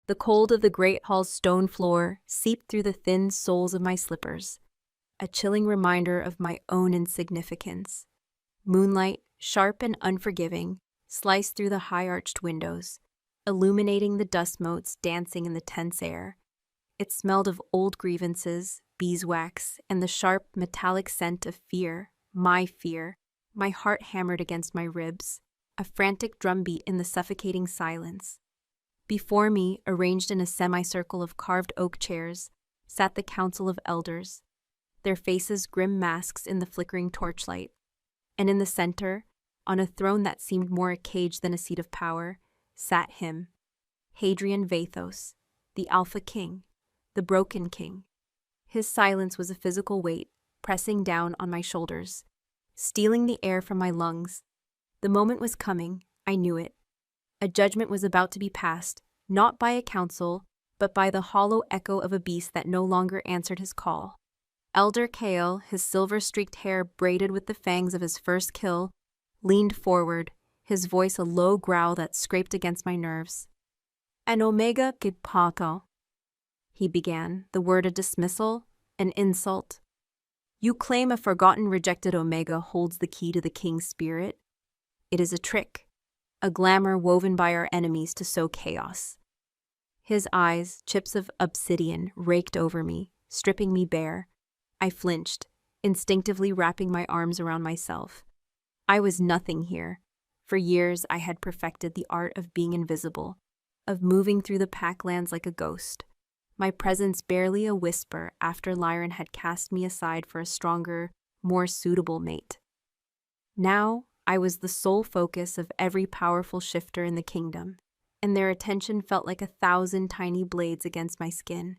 The cold of the great hall's stone floor seeped through the thin soles of my slippers, a chilling reminder of my own insignificance. Moonlight, sharp and unforgiving, sliced through the high-arched windows, illuminating the dust motes dancing in the tense air. It smelled of old grievances, beeswax, and the sharp, metallic scent of fear, my fear. My heart hammered against my ribs, a frantic drumbeat in the suffocating silence. Before me, arranged in a semicircle of carved oak chairs, sat the council of elders, their faces grim masks in the flickering torchlight. And in the center, on a throne that seemed more a cage than a seat of power, sat him, Hadrian Vathos, the Alpha King, the Broken King. His silence was a physical weight, pressing down on my shoulders, stealing the air from my lungs. The moment was coming, I knew it. A judgment was about to be passed, not by a council, but by the hollow echo of a beast that no longer answered his call. Elder Kale, his silver-streaked hair braided with the fangs of his first kill, leaned forward, his voice a low growl that scraped against my nerves. "An omega kid pato," he began, the word a dismissal, an insult. "You claim a forgotten, rejected omega holds the key to the king's spirit? It is a trick, a glamour woven by our enemies to sow chaos." His eyes, chips of obsidian, raked over me, stripping me bare. I flinched, instinctively wrapping my arms around myself. I was nothing here. For years I had perfected the art of being invisible, of moving through the packlands like a ghost, my presence barely a whisper after Lyran had cast me aside for a stronger, more suitable mate. Now I was the sole focus of every powerful shifter in the kingdom, and their attention felt like 1,000 tiny blades against my skin.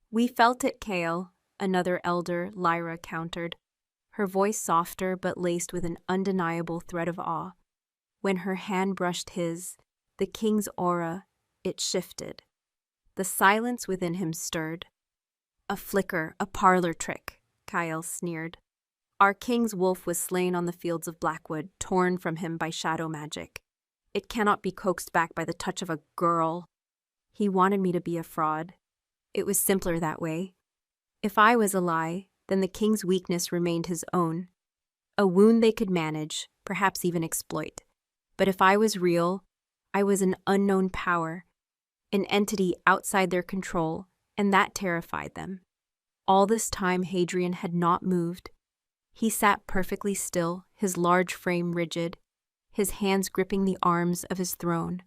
"We felt it, Kale," another elder, Lyra, countered, her voice softer but laced with an undeniable thread of awe. When her hand brushed his, the king's aura, it shifted. The silence within him stirred. "A flicker, a parlor trick," Kyle sneered. "Our king's wolf was slain on the fields of Blackwood, torn from him by shadow magic. It cannot be coaxed back by the touch of a girl." He wanted me to be a fraud. It was simpler that way. If I was a lie, then the king's weakness remained his own. A wound they could manage, perhaps even exploit. But if I was real, I was an unknown power, an entity outside their control, and that terrified them. All this time Hadrian had not moved. He sat perfectly still, his large frame rigid, his hands gripping the arms of his throne.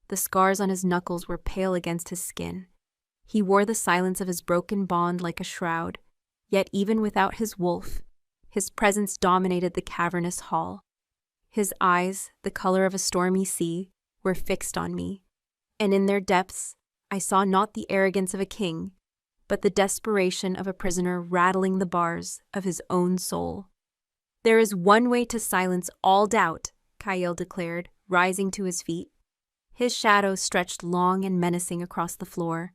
The scars on his knuckles were pale against his skin. He wore the silence of his broken bond like a shroud, yet even without his wolf, his presence dominated the cavernous hall. His eyes, the color of a stormy sea, were fixed on me, and in their depths I saw not the arrogance of a king, but the desperation of a prisoner rattling the bars of his own soul. "There is one way to silence all doubt," Kyle declared, rising to his feet. His shadow stretched long and menacing across the floor.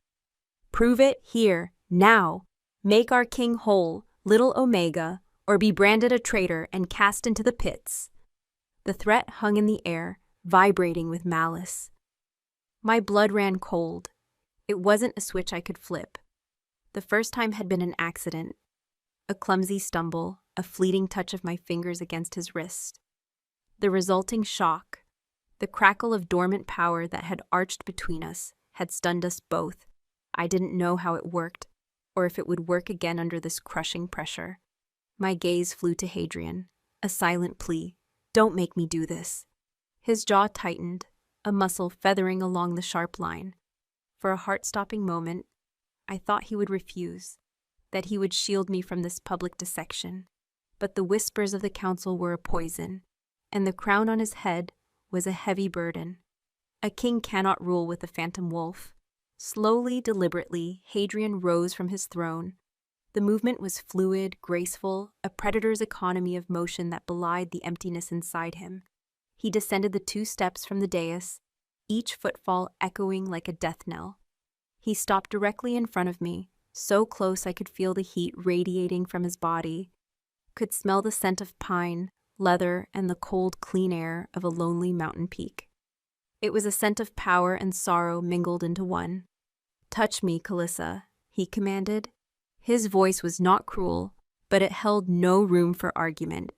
"Prove it here, now. Make our king whole, little Omega, or be branded a traitor and cast into the pits." The threat hung in the air, vibrating with malice. My blood ran cold. It wasn't a switch I could flip. The first time had been an accident, a clumsy stumble, a fleeting touch of my fingers against his wrist. The resulting shock, the crackle of dormant power that had arched between us, had stunned us both. I didn't know how it worked, or if it would work again under this crushing pressure. My gaze flew to Hadrian, a silent plea. "Don't make me do this." His jaw tightened, a muscle feathering along the sharp line. For a heart-stopping moment, I thought he would refuse, that he would shield me from this public dissection. But the whispers of the council were a poison, and the crown on his head was a heavy burden. A king cannot rule with a phantom wolf. Slowly, deliberately, Hadrian rose from his throne. The movement was fluid, graceful, a predator's economy of motion that belied the emptiness inside him. He descended the 2 steps from the dais, each footfall echoing like a death knell. He stopped directly in front of me, so close I could feel the heat radiating from his body, could smell the scent of pine, leather, and the cold, clean air of a lonely mountain peak. It was a scent of power and sorrow mingled into one. "Touch me, Calissa," he commanded. His voice was not cruel, but it held no room for argument.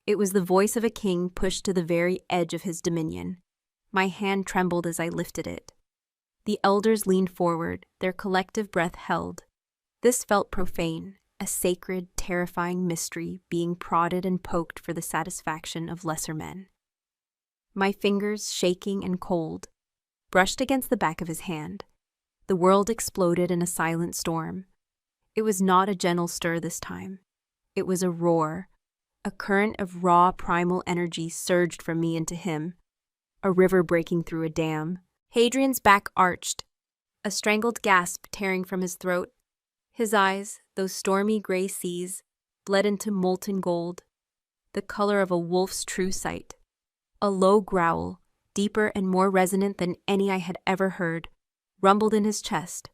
It was the voice of a king pushed to the very edge of his dominion. My hand trembled as I lifted it. The elders leaned forward, their collective breath held. This felt profane, a sacred, terrifying mystery being prodded and poked for the satisfaction of lesser men. My fingers, shaking and cold, brushed against the back of his hand. The world exploded in a silent storm. It was not a gentle stir this time. It was a roar. A current of raw, primal energy surged from me into him, a river breaking through a dam. Hadrian's back arched, a strangled gasp tearing from his throat. His eyes, those stormy gray seas, bled into molten gold, the color of a wolf's true sight. A low growl, deeper and more resonant than any I had ever heard, rumbled in his chest,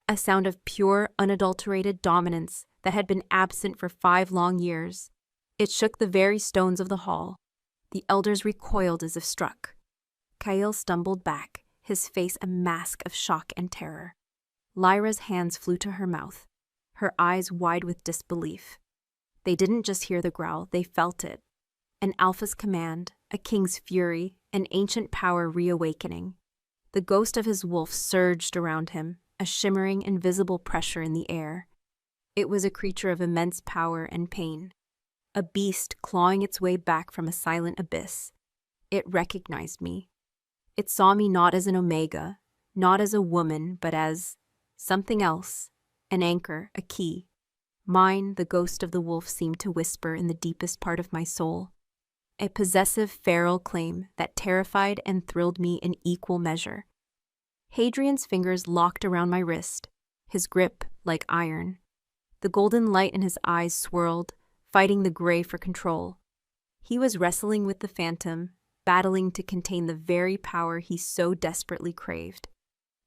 a sound of pure, unadulterated dominance that had been absent for 5 long years. It shook the very stones of the hall. The elders recoiled as if struck. Kael stumbled back, his face a mask of shock and terror. Lyra's hands flew to her mouth, her eyes wide with disbelief. They didn't just hear the growl, they felt it. An alpha's command, a king's fury, an ancient power reawakening. The ghost of his wolf surged around him, a shimmering, invisible pressure in the air. It was a creature of immense power and pain, a beast clawing its way back from a silent abyss. It recognized me. It saw me not as an omega, not as a woman, but as something else, an anchor, a key. Mine, the ghost of the wolf, seemed to whisper in the deepest part of my soul. A possessive, feral claim that terrified and thrilled me in equal measure. Hadrian's fingers locked around my wrist, his grip like iron. The golden light in his eyes swirled, fighting the gray for control. He was wrestling with the phantom, battling to contain the very power he so desperately craved.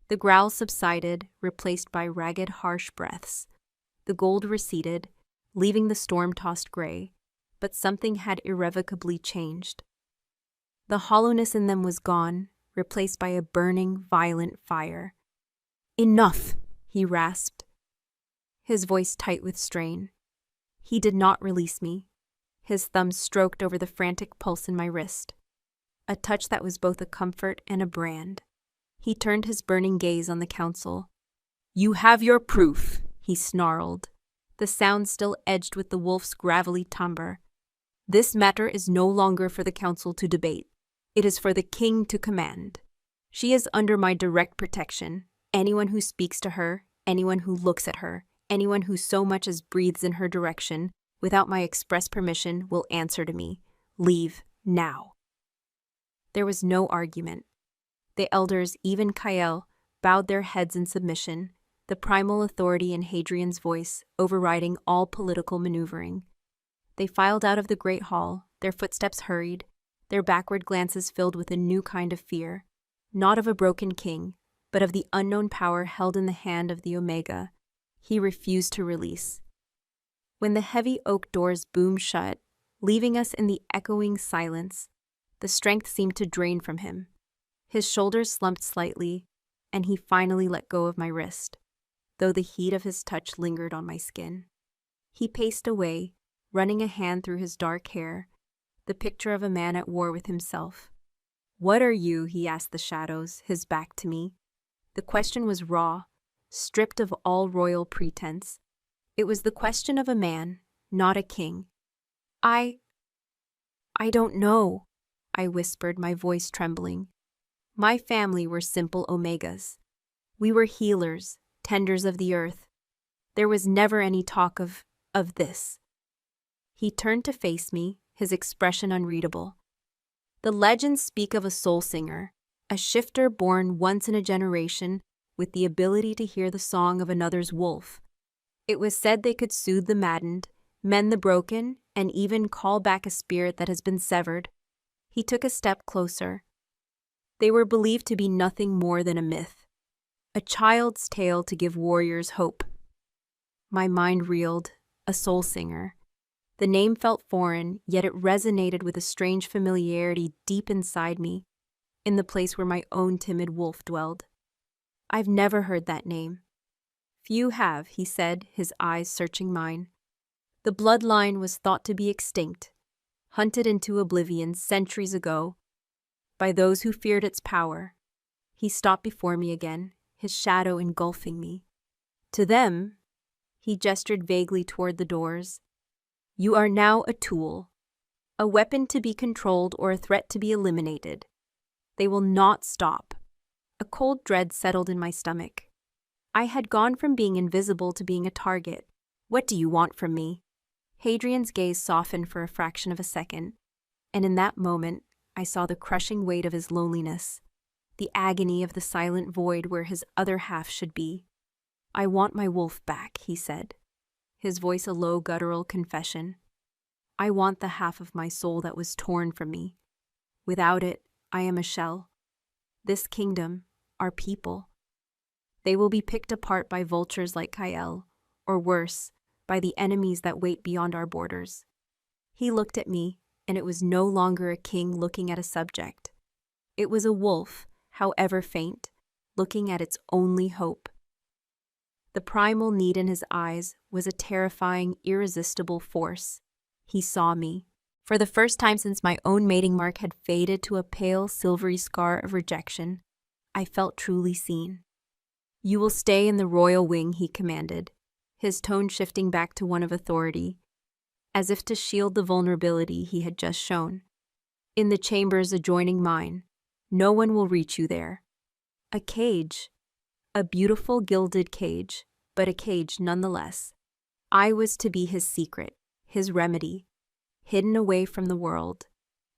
The growl subsided, replaced by ragged, harsh breaths. The gold receded, leaving the storm-tossed gray, but something had irrevocably changed. The hollowness in them was gone, replaced by a burning, violent fire. "Enough!" he rasped, his voice tight with strain. He did not release me. His thumb stroked over the frantic pulse in my wrist, a touch that was both a comfort and a brand. He turned his burning gaze on the council. "You have your proof," he snarled, the sound still edged with the wolf's gravelly timbre. "This matter is no longer for the council to debate. It is for the king to command. She is under my direct protection. Anyone who speaks to her, anyone who looks at her, anyone who so much as breathes in her direction, without my express permission, will answer to me. Leave now." There was no argument. The elders, even Kael, bowed their heads in submission, the primal authority in Hadrian's voice overriding all political maneuvering. They filed out of the great hall, their footsteps hurried, their backward glances filled with a new kind of fear, not of a broken king, but of the unknown power held in the hand of the Omega. He refused to release. When the heavy oak doors boomed shut, leaving us in the echoing silence, the strength seemed to drain from him. His shoulders slumped slightly, and he finally let go of my wrist, though the heat of his touch lingered on my skin. He paced away, running a hand through his dark hair, the picture of a man at war with himself. "What are you?" he asked the shadows, his back to me. The question was raw, stripped of all royal pretense. It was the question of a man, not a king. I don't know," I whispered, my voice trembling. My family were simple Omegas. We were healers, tenders of the earth. There was never any talk of this. He turned to face me, his expression unreadable. The legends speak of a soul singer, a shifter born once in a generation with the ability to hear the song of another's wolf. It was said they could soothe the maddened, mend the broken, and even call back a spirit that has been severed. He took a step closer. They were believed to be nothing more than a myth, a child's tale to give warriors hope. My mind reeled, a soul singer. The name felt foreign, yet it resonated with a strange familiarity deep inside me. in the place where my own timid wolf dwelled. I've never heard that name. Few have, he said, his eyes searching mine. The bloodline was thought to be extinct, hunted into oblivion centuries ago by those who feared its power. He stopped before me again, his shadow engulfing me. To them, he gestured vaguely toward the doors, you are now a tool, a weapon to be controlled or a threat to be eliminated. They will not stop. A cold dread settled in my stomach. I had gone from being invisible to being a target. What do you want from me? Hadrian's gaze softened for a fraction of a second, and in that moment, I saw the crushing weight of his loneliness, the agony of the silent void where his other half should be. I want my wolf back, he said, his voice a low guttural confession. I want the half of my soul that was torn from me. Without it, I am a shell. This kingdom, our people, they will be picked apart by vultures like Kael, or worse, by the enemies that wait beyond our borders. He looked at me, and it was no longer a king looking at a subject. It was a wolf, however faint, looking at its only hope. The primal need in his eyes was a terrifying, irresistible force. He saw me. For the first time since my own mating mark had faded to a pale, silvery scar of rejection, I felt truly seen. You will stay in the royal wing, he commanded, his tone shifting back to one of authority, as if to shield the vulnerability he had just shown. In the chambers adjoining mine, no one will reach you there. A cage. A beautiful gilded cage, but a cage nonetheless. I was to be his secret, his remedy, hidden away from the world.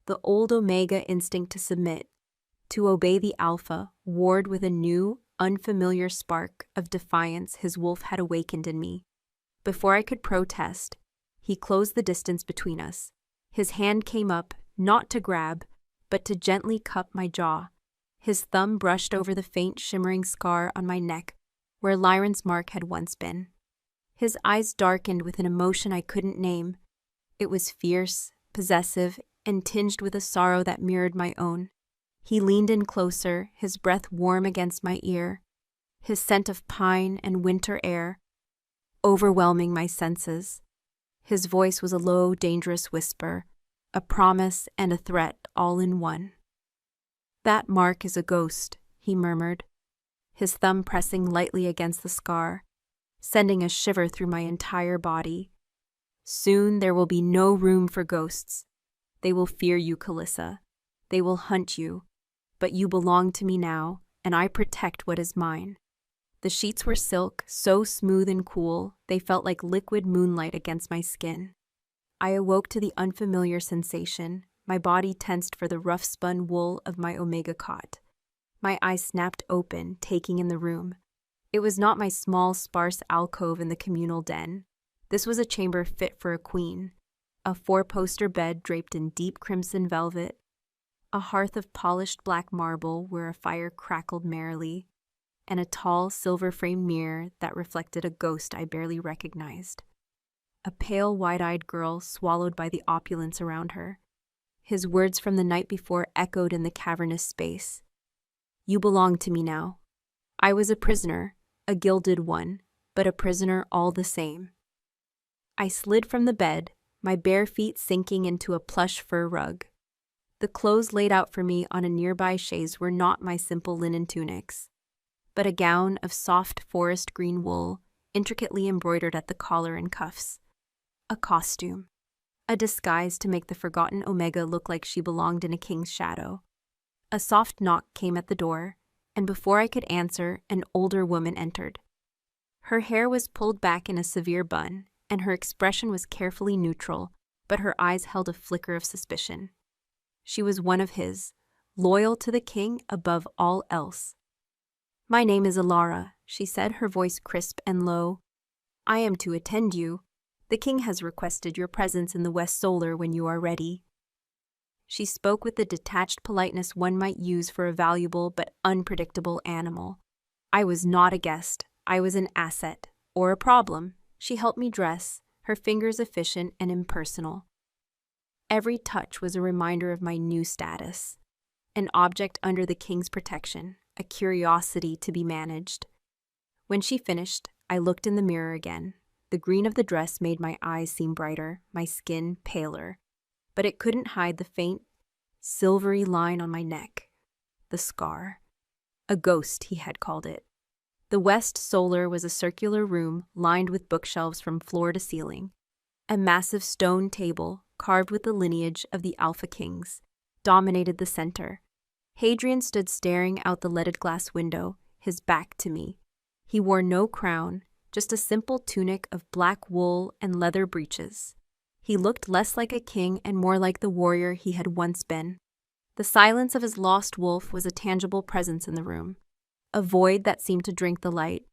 The old Omega instinct to submit, to obey the Alpha, warred with a new, unfamiliar spark of defiance his wolf had awakened in me. Before I could protest, he closed the distance between us. His hand came up, not to grab, but to gently cup my jaw. His thumb brushed over the faint shimmering scar on my neck where Lyron's mark had once been. His eyes darkened with an emotion I couldn't name. It was fierce, possessive, and tinged with a sorrow that mirrored my own. He leaned in closer, his breath warm against my ear, his scent of pine and winter air overwhelming my senses. His voice was a low, dangerous whisper, a promise and a threat all in one. That mark is a ghost, he murmured, his thumb pressing lightly against the scar, sending a shiver through my entire body. Soon there will be no room for ghosts. They will fear you, Calissa. They will hunt you. But you belong to me now, and I protect what is mine. The sheets were silk, so smooth and cool, they felt like liquid moonlight against my skin. I awoke to the unfamiliar sensation, my body tensed for the rough-spun wool of my Omega cot. My eyes snapped open, taking in the room. It was not my small, sparse alcove in the communal den. This was a chamber fit for a queen. A four-poster bed draped in deep crimson velvet, a hearth of polished black marble where a fire crackled merrily, and a tall, silver-framed mirror that reflected a ghost I barely recognized. A pale, wide-eyed girl swallowed by the opulence around her. His words from the night before echoed in the cavernous space. You belong to me now. I was a prisoner, a gilded one, but a prisoner all the same. I slid from the bed, my bare feet sinking into a plush fur rug. The clothes laid out for me on a nearby chaise were not my simple linen tunics, but a gown of soft forest green wool, intricately embroidered at the collar and cuffs. A costume. A disguise to make the forgotten Omega look like she belonged in a king's shadow. A soft knock came at the door, and before I could answer, an older woman entered. Her hair was pulled back in a severe bun, and her expression was carefully neutral, but her eyes held a flicker of suspicion. She was one of his, loyal to the king above all else. My name is Alara, she said, her voice crisp and low. I am to attend you. The king has requested your presence in the West Solar when you are ready. She spoke with the detached politeness one might use for a valuable but unpredictable animal. I was not a guest. I was an asset, or a problem. She helped me dress, her fingers efficient and impersonal. Every touch was a reminder of my new status. an object under the king's protection, a curiosity to be managed. When she finished, I looked in the mirror again. The green of the dress made my eyes seem brighter, my skin paler, but it couldn't hide the faint, silvery line on my neck. The scar. A ghost, he had called it. The West Solar was a circular room lined with bookshelves from floor to ceiling. A massive stone table, carved with the lineage of the Alpha Kings, dominated the center. Hadrian stood staring out the leaded glass window, his back to me. He wore no crown, just a simple tunic of black wool and leather breeches. He looked less like a king and more like the warrior he had once been. The silence of his lost wolf was a tangible presence in the room, a void that seemed to drink the light.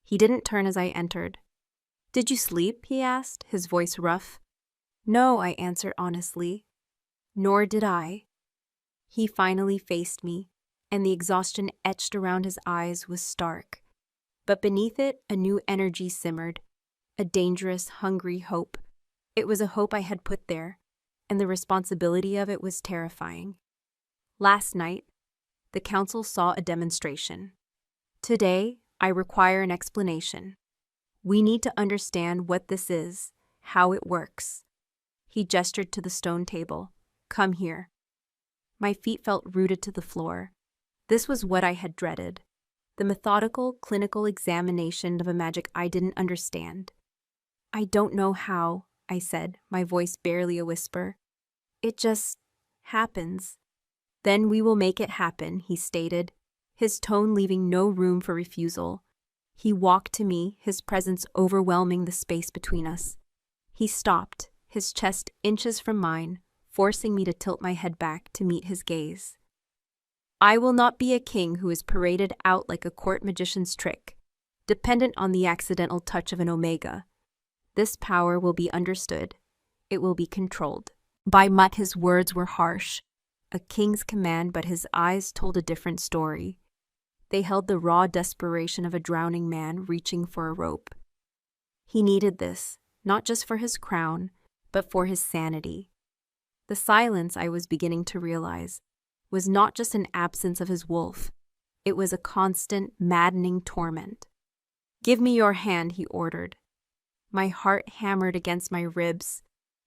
He didn't turn as I entered. "Did you sleep?" he asked, his voice rough. "No," I answered honestly. "Nor did I." He finally faced me, and the exhaustion etched around his eyes was stark. But beneath it, a new energy simmered, a dangerous, hungry hope. It was a hope I had put there, and the responsibility of it was terrifying. Last night, the council saw a demonstration. Today, I require an explanation. We need to understand what this is, how it works. He gestured to the stone table. "Come here." My feet felt rooted to the floor. This was what I had dreaded. The methodical, clinical examination of a magic I didn't understand. "I don't know how," I said, my voice barely a whisper. "It just happens." "Then we will make it happen," he stated, his tone leaving no room for refusal. He walked to me, his presence overwhelming the space between us. He stopped, his chest inches from mine, forcing me to tilt my head back to meet his gaze. "I will not be a king who is paraded out like a court magician's trick, dependent on the accidental touch of an omega. This power will be understood. It will be controlled." By Mutt, his words were harsh. A king's command, but his eyes told a different story. They held the raw desperation of a drowning man reaching for a rope. He needed this, not just for his crown, but for his sanity. The silence, I was beginning to realize, was not just an absence of his wolf. It was a constant, maddening torment. "Give me your hand," he ordered. My heart hammered against my ribs.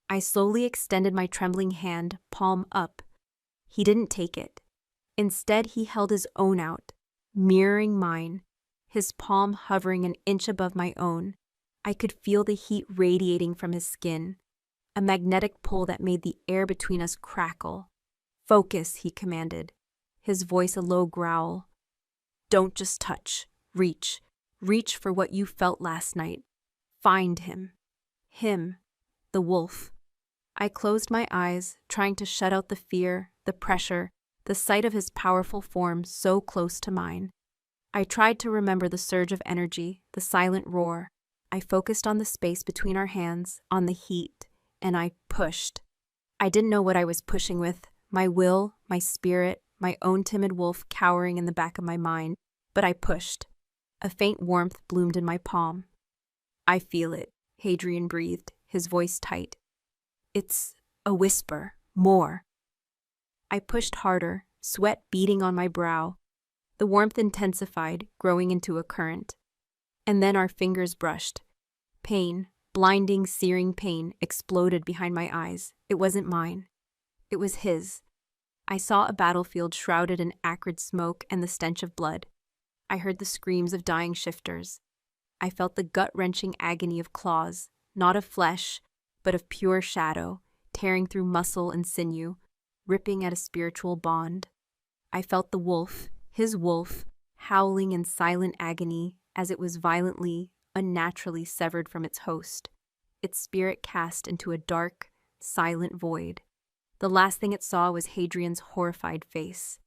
I slowly extended my trembling hand, palm up. He didn't take it. Instead, he held his own out, mirroring mine, his palm hovering an inch above my own. I could feel the heat radiating from his skin, a magnetic pull that made the air between us crackle. "Focus," he commanded, his voice a low growl. "Don't just touch. Reach. Reach for what you felt last night. Find him. Him. The wolf." I closed my eyes, trying to shut out the fear, the pressure, the sight of his powerful form so close to mine. I tried to remember the surge of energy, the silent roar. I focused on the space between our hands, on the heat, and I pushed. I didn't know what I was pushing with, my will, my spirit, my own timid wolf cowering in the back of my mind, but I pushed. A faint warmth bloomed in my palm. "I feel it," Hadrian breathed, his voice tight. "It's a whisper. More." I pushed harder, sweat beading on my brow. The warmth intensified, growing into a current. And then our fingers brushed. Pain, blinding, searing pain, exploded behind my eyes. It wasn't mine. It was his. I saw a battlefield shrouded in acrid smoke and the stench of blood. I heard the screams of dying shifters. I felt the gut-wrenching agony of claws, not of flesh, but of pure shadow, tearing through muscle and sinew, ripping at a spiritual bond. I felt the wolf, his wolf, howling in silent agony as it was violently, unnaturally severed from its host, its spirit cast into a dark, silent void. The last thing it saw was Hadrian's horrified face.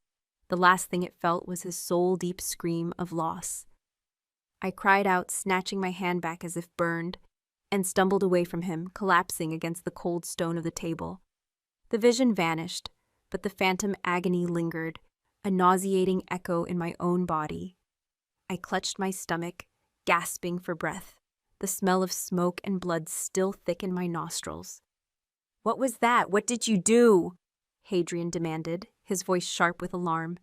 The last thing it felt was his soul-deep scream of loss. I cried out, snatching my hand back as if burned, and stumbled away from him, collapsing against the cold stone of the table. The vision vanished, but the phantom agony lingered, a nauseating echo in my own body. I clutched my stomach, gasping for breath. The smell of smoke and blood still thick in my nostrils. "What was that? What did you do?" Hadrian demanded, his voice sharp with alarm.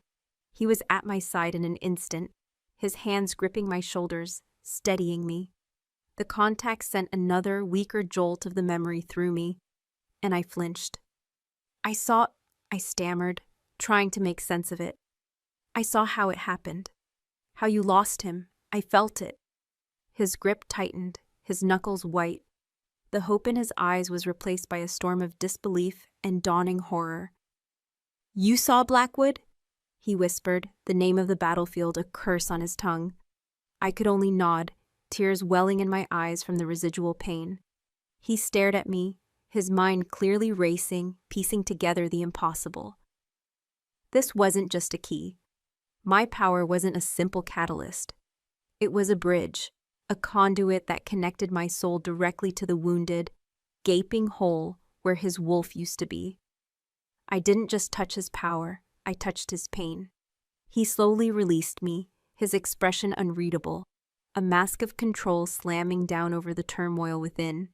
He was at my side in an instant, his hands gripping my shoulders, steadying me. The contact sent another, weaker jolt of the memory through me, and I flinched. I stammered, trying to make sense of it. I saw how it happened. How you lost him. I felt it. His grip tightened, his knuckles white. The hope in his eyes was replaced by a storm of disbelief and dawning horror. "You saw Blackwood?" he whispered, the name of the battlefield a curse on his tongue. I could only nod, tears welling in my eyes from the residual pain. He stared at me, his mind clearly racing, piecing together the impossible. This wasn't just a key. My power wasn't a simple catalyst. It was a bridge, a conduit that connected my soul directly to the wounded, gaping hole where his wolf used to be. I didn't just touch his power, I touched his pain. He slowly released me, his expression unreadable, a mask of control slamming down over the turmoil within.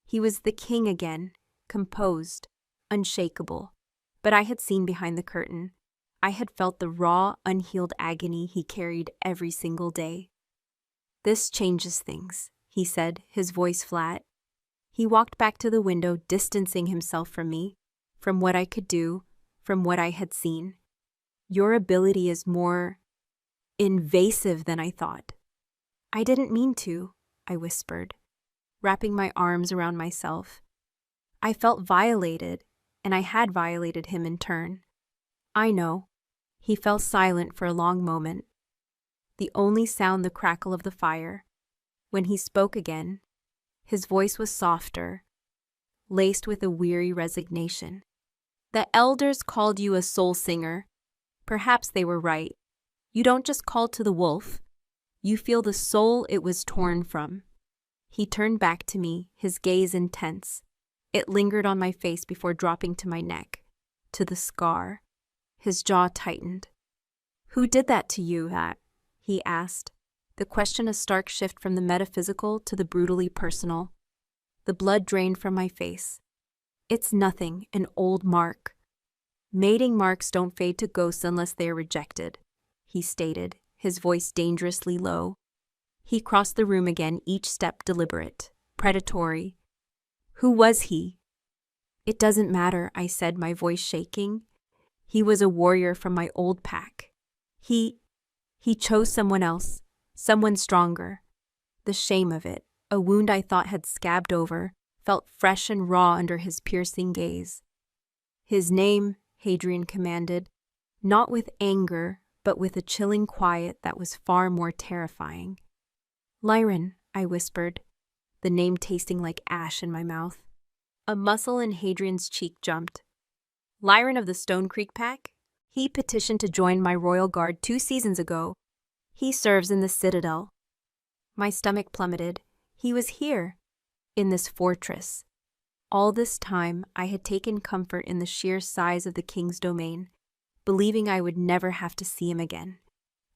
He was the king again, composed, unshakable. But I had seen behind the curtain. I had felt the raw, unhealed agony he carried every single day. "This changes things," he said, his voice flat. He walked back to the window, distancing himself from me, from what I could do, from what I had seen. "Your ability is more invasive than I thought." "I didn't mean to," I whispered, wrapping my arms around myself. I felt violated, and I had violated him in turn. "I know." He fell silent for a long moment. The only sound the crackle of the fire. When he spoke again, his voice was softer, laced with a weary resignation. "The elders called you a soul singer. Perhaps they were right. You don't just call to the wolf. You feel the soul it was torn from." He turned back to me, his gaze intense. It lingered on my face before dropping to my neck, to the scar. His jaw tightened. "Who did that to you, he asked, the question a stark shift from the metaphysical to the brutally personal. The blood drained from my face. "It's nothing, an old mark. Mating marks don't fade to ghosts unless they are rejected," he stated, his voice dangerously low. He crossed the room again, each step deliberate, predatory. "Who was he?" "It doesn't matter," I said, my voice shaking. "He was a warrior from my old pack. He chose someone else, someone stronger." The shame of it, a wound I thought had scabbed over, felt fresh and raw under his piercing gaze. "His name," Hadrian commanded, not with anger, but with a chilling quiet that was far more terrifying. "Lyron," I whispered, the name tasting like ash in my mouth. A muscle in Hadrian's cheek jumped. "Lyron of the Stone Creek Pack? He petitioned to join my royal guard 2 seasons ago. He serves in the Citadel." My stomach plummeted. He was here, in this fortress. All this time, I had taken comfort in the sheer size of the king's domain, believing I would never have to see him again.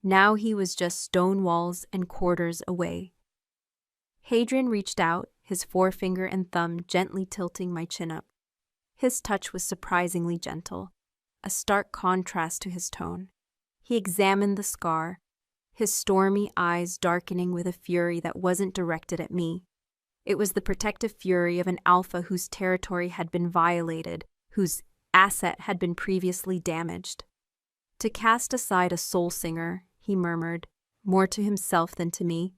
Now he was just stone walls and quarters away. Hadrian reached out, his forefinger and thumb gently tilting my chin up. His touch was surprisingly gentle, a stark contrast to his tone. He examined the scar, his stormy eyes darkening with a fury that wasn't directed at me. It was the protective fury of an alpha whose territory had been violated, whose asset had been previously damaged. "To cast aside a soul singer," he murmured, more to himself than to me,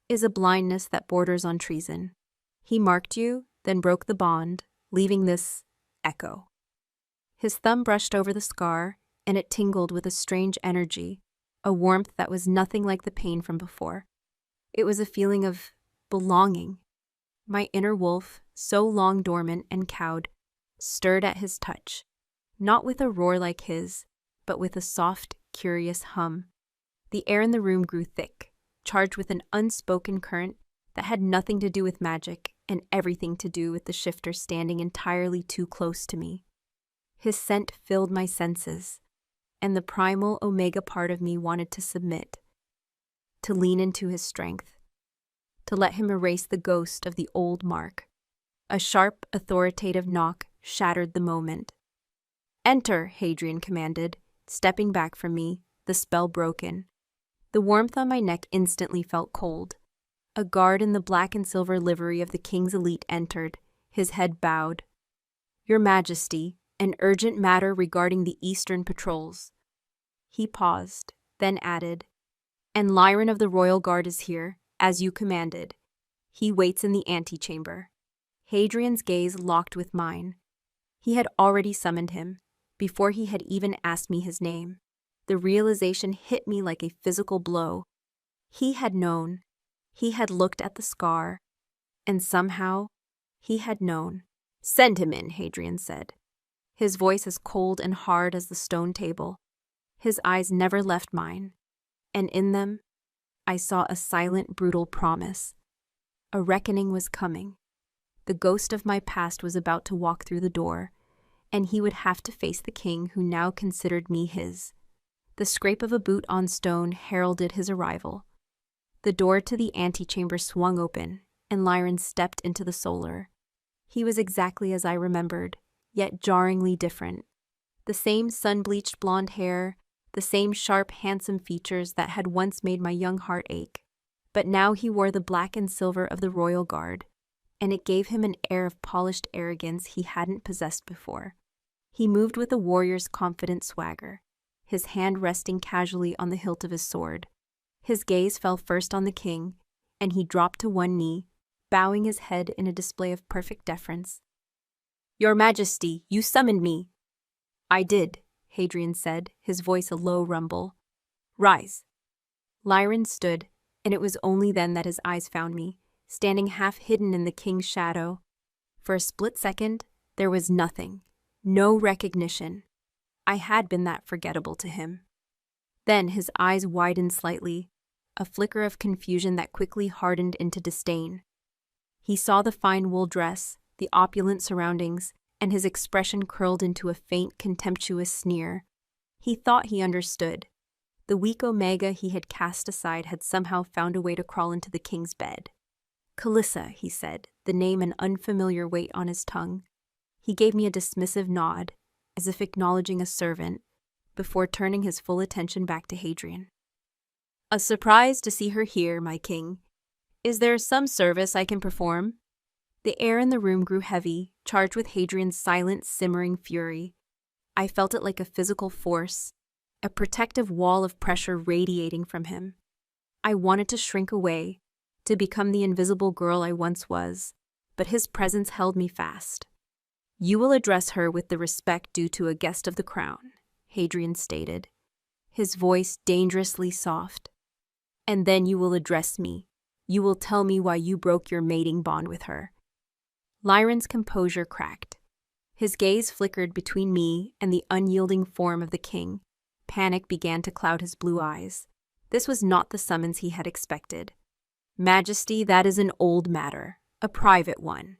"is a blindness that borders on treason. He marked you, then broke the bond, leaving this echo." His thumb brushed over the scar, and it tingled with a strange energy, a warmth that was nothing like the pain from before. It was a feeling of belonging. My inner wolf, so long dormant and cowed, stirred at his touch, not with a roar like his, but with a soft, curious hum. The air in the room grew thick, charged with an unspoken current that had nothing to do with magic and everything to do with the shifter standing entirely too close to me. His scent filled my senses, and the primal omega part of me wanted to submit, to lean into his strength, to let him erase the ghost of the old mark. A sharp, authoritative knock shattered the moment. Enter, Hadrian commanded, stepping back from me, the spell broken. The warmth on my neck instantly felt cold. A guard in the black and silver livery of the king's elite entered, his head bowed. Your Majesty, an urgent matter regarding the Eastern patrols. He paused, then added, and Lyron of the Royal Guard is here, as you commanded. He waits in the antechamber. Hadrian's gaze locked with mine. He had already summoned him, before he had even asked me his name. The realization hit me like a physical blow. He had known. He had looked at the scar. And somehow, he had known. Send him in, Hadrian said. His voice as cold and hard as the stone table. His eyes never left mine. And in them, I saw a silent, brutal promise. A reckoning was coming. The ghost of my past was about to walk through the door, and he would have to face the king who now considered me his. The scrape of a boot on stone heralded his arrival. The door to the antechamber swung open, and Lyron stepped into the solar. He was exactly as I remembered, yet jarringly different. The same sun-bleached blonde hair, the same sharp, handsome features that had once made my young heart ache. But now he wore the black and silver of the Royal Guard, and it gave him an air of polished arrogance he hadn't possessed before. He moved with a warrior's confident swagger, his hand resting casually on the hilt of his sword. His gaze fell first on the king, and he dropped to one knee, bowing his head in a display of perfect deference. Your Majesty, you summoned me. I did, Hadrian said, his voice a low rumble. Rise. Lyron stood, and it was only then that his eyes found me, standing half hidden in the king's shadow. For a split second, there was nothing, no recognition. I had been that forgettable to him. Then his eyes widened slightly, a flicker of confusion that quickly hardened into disdain. He saw the fine wool dress, the opulent surroundings, and his expression curled into a faint, contemptuous sneer. He thought he understood. The weak omega he had cast aside had somehow found a way to crawl into the king's bed. Calissa, he said, the name an unfamiliar weight on his tongue. He gave me a dismissive nod, as if acknowledging a servant, before turning his full attention back to Hadrian. A surprise to see her here, my king. Is there some service I can perform? The air in the room grew heavy, charged with Hadrian's silent, simmering fury. I felt it like a physical force, a protective wall of pressure radiating from him. I wanted to shrink away, to become the invisible girl I once was, but his presence held me fast. You will address her with the respect due to a guest of the crown, Hadrian stated, his voice dangerously soft. And then you will address me. You will tell me why you broke your mating bond with her. Lyron's composure cracked. His gaze flickered between me and the unyielding form of the king. Panic began to cloud his blue eyes. This was not the summons he had expected. Majesty, that is an old matter, a private one.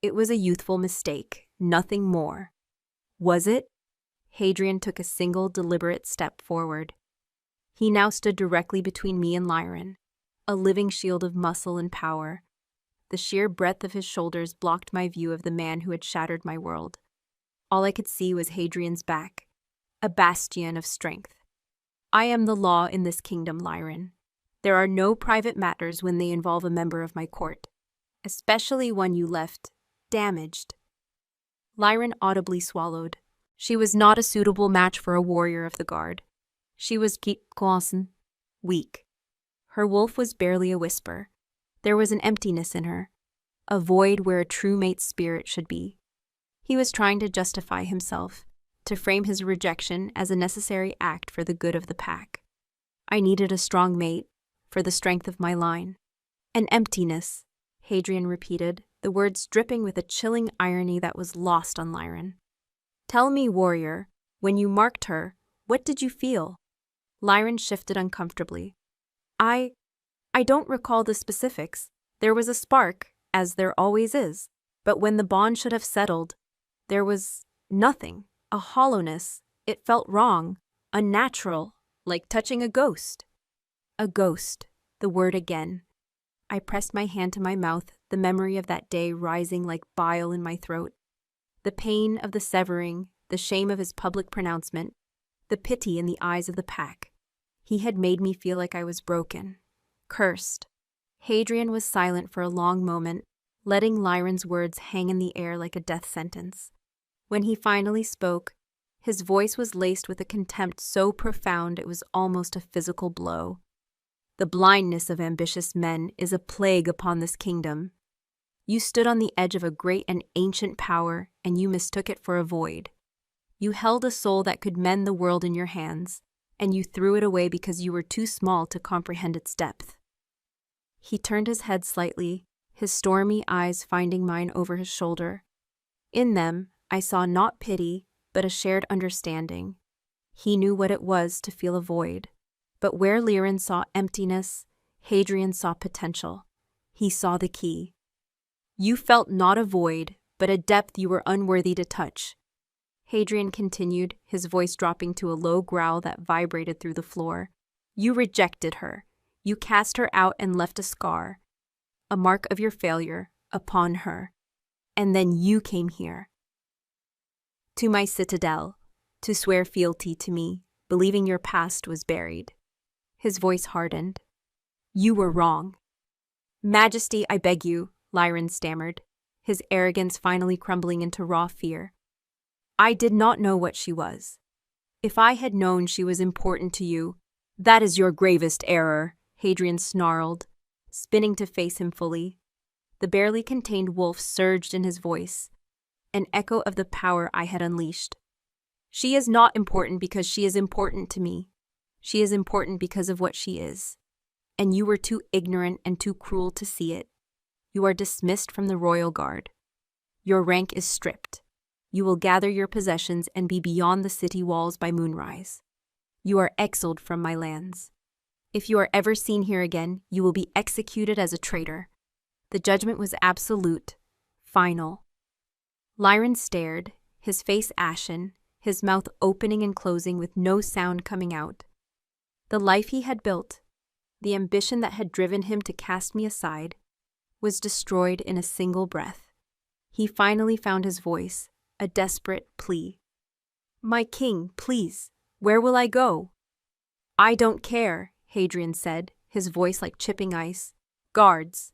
It was a youthful mistake, nothing more. Was it? Hadrian took a single deliberate step forward. He now stood directly between me and Lyron, a living shield of muscle and power. The sheer breadth of his shoulders blocked my view of the man who had shattered my world. All I could see was Hadrian's back, a bastion of strength. I am the law in this kingdom, Lyron. There are no private matters when they involve a member of my court, especially one you left damaged. Lyron audibly swallowed. She was not a suitable match for a warrior of the guard. She was weak. Her wolf was barely a whisper. There was an emptiness in her, a void where a true mate's spirit should be. He was trying to justify himself, to frame his rejection as a necessary act for the good of the pack. I needed a strong mate, for the strength of my line. An emptiness, Hadrian repeated, the words dripping with a chilling irony that was lost on Lyron. Tell me, warrior, when you marked her, what did you feel? Lyron shifted uncomfortably. I don't recall the specifics. There was a spark, as there always is, but when the bond should have settled, there was nothing, a hollowness. It felt wrong, unnatural, like touching a ghost. A ghost, the word again. I pressed my hand to my mouth, the memory of that day rising like bile in my throat. The pain of the severing, the shame of his public pronouncement, the pity in the eyes of the pack. He had made me feel like I was broken, cursed. Hadrian was silent for a long moment, letting Lyron's words hang in the air like a death sentence. When he finally spoke, his voice was laced with a contempt so profound it was almost a physical blow. The blindness of ambitious men is a plague upon this kingdom. You stood on the edge of a great and ancient power, and you mistook it for a void. You held a soul that could mend the world in your hands, and you threw it away because you were too small to comprehend its depth. He turned his head slightly, his stormy eyes finding mine over his shoulder. In them, I saw not pity, but a shared understanding. He knew what it was to feel a void. But where Lyron saw emptiness, Hadrian saw potential. He saw the key. You felt not a void, but a depth you were unworthy to touch. Hadrian continued, his voice dropping to a low growl that vibrated through the floor. You rejected her. You cast her out and left a scar, a mark of your failure, upon her. And then you came here. To my citadel, to swear fealty to me, believing your past was buried. His voice hardened. You were wrong. Majesty, I beg you, Lyron stammered, his arrogance finally crumbling into raw fear. I did not know what she was. If I had known she was important to you, that is your gravest error, Hadrian snarled, spinning to face him fully. The barely contained wolf surged in his voice, an echo of the power I had unleashed. She is not important because she is important to me. She is important because of what she is. And you were too ignorant and too cruel to see it. You are dismissed from the royal guard. Your rank is stripped. You will gather your possessions and be beyond the city walls by moonrise. You are exiled from my lands. If you are ever seen here again, you will be executed as a traitor. The judgment was absolute, final. Lyron stared, his face ashen, his mouth opening and closing with no sound coming out. The life he had built, the ambition that had driven him to cast me aside, was destroyed in a single breath. He finally found his voice, a desperate plea. My king, please, where will I go? I don't care, Hadrian said, his voice like chipping ice. Guards.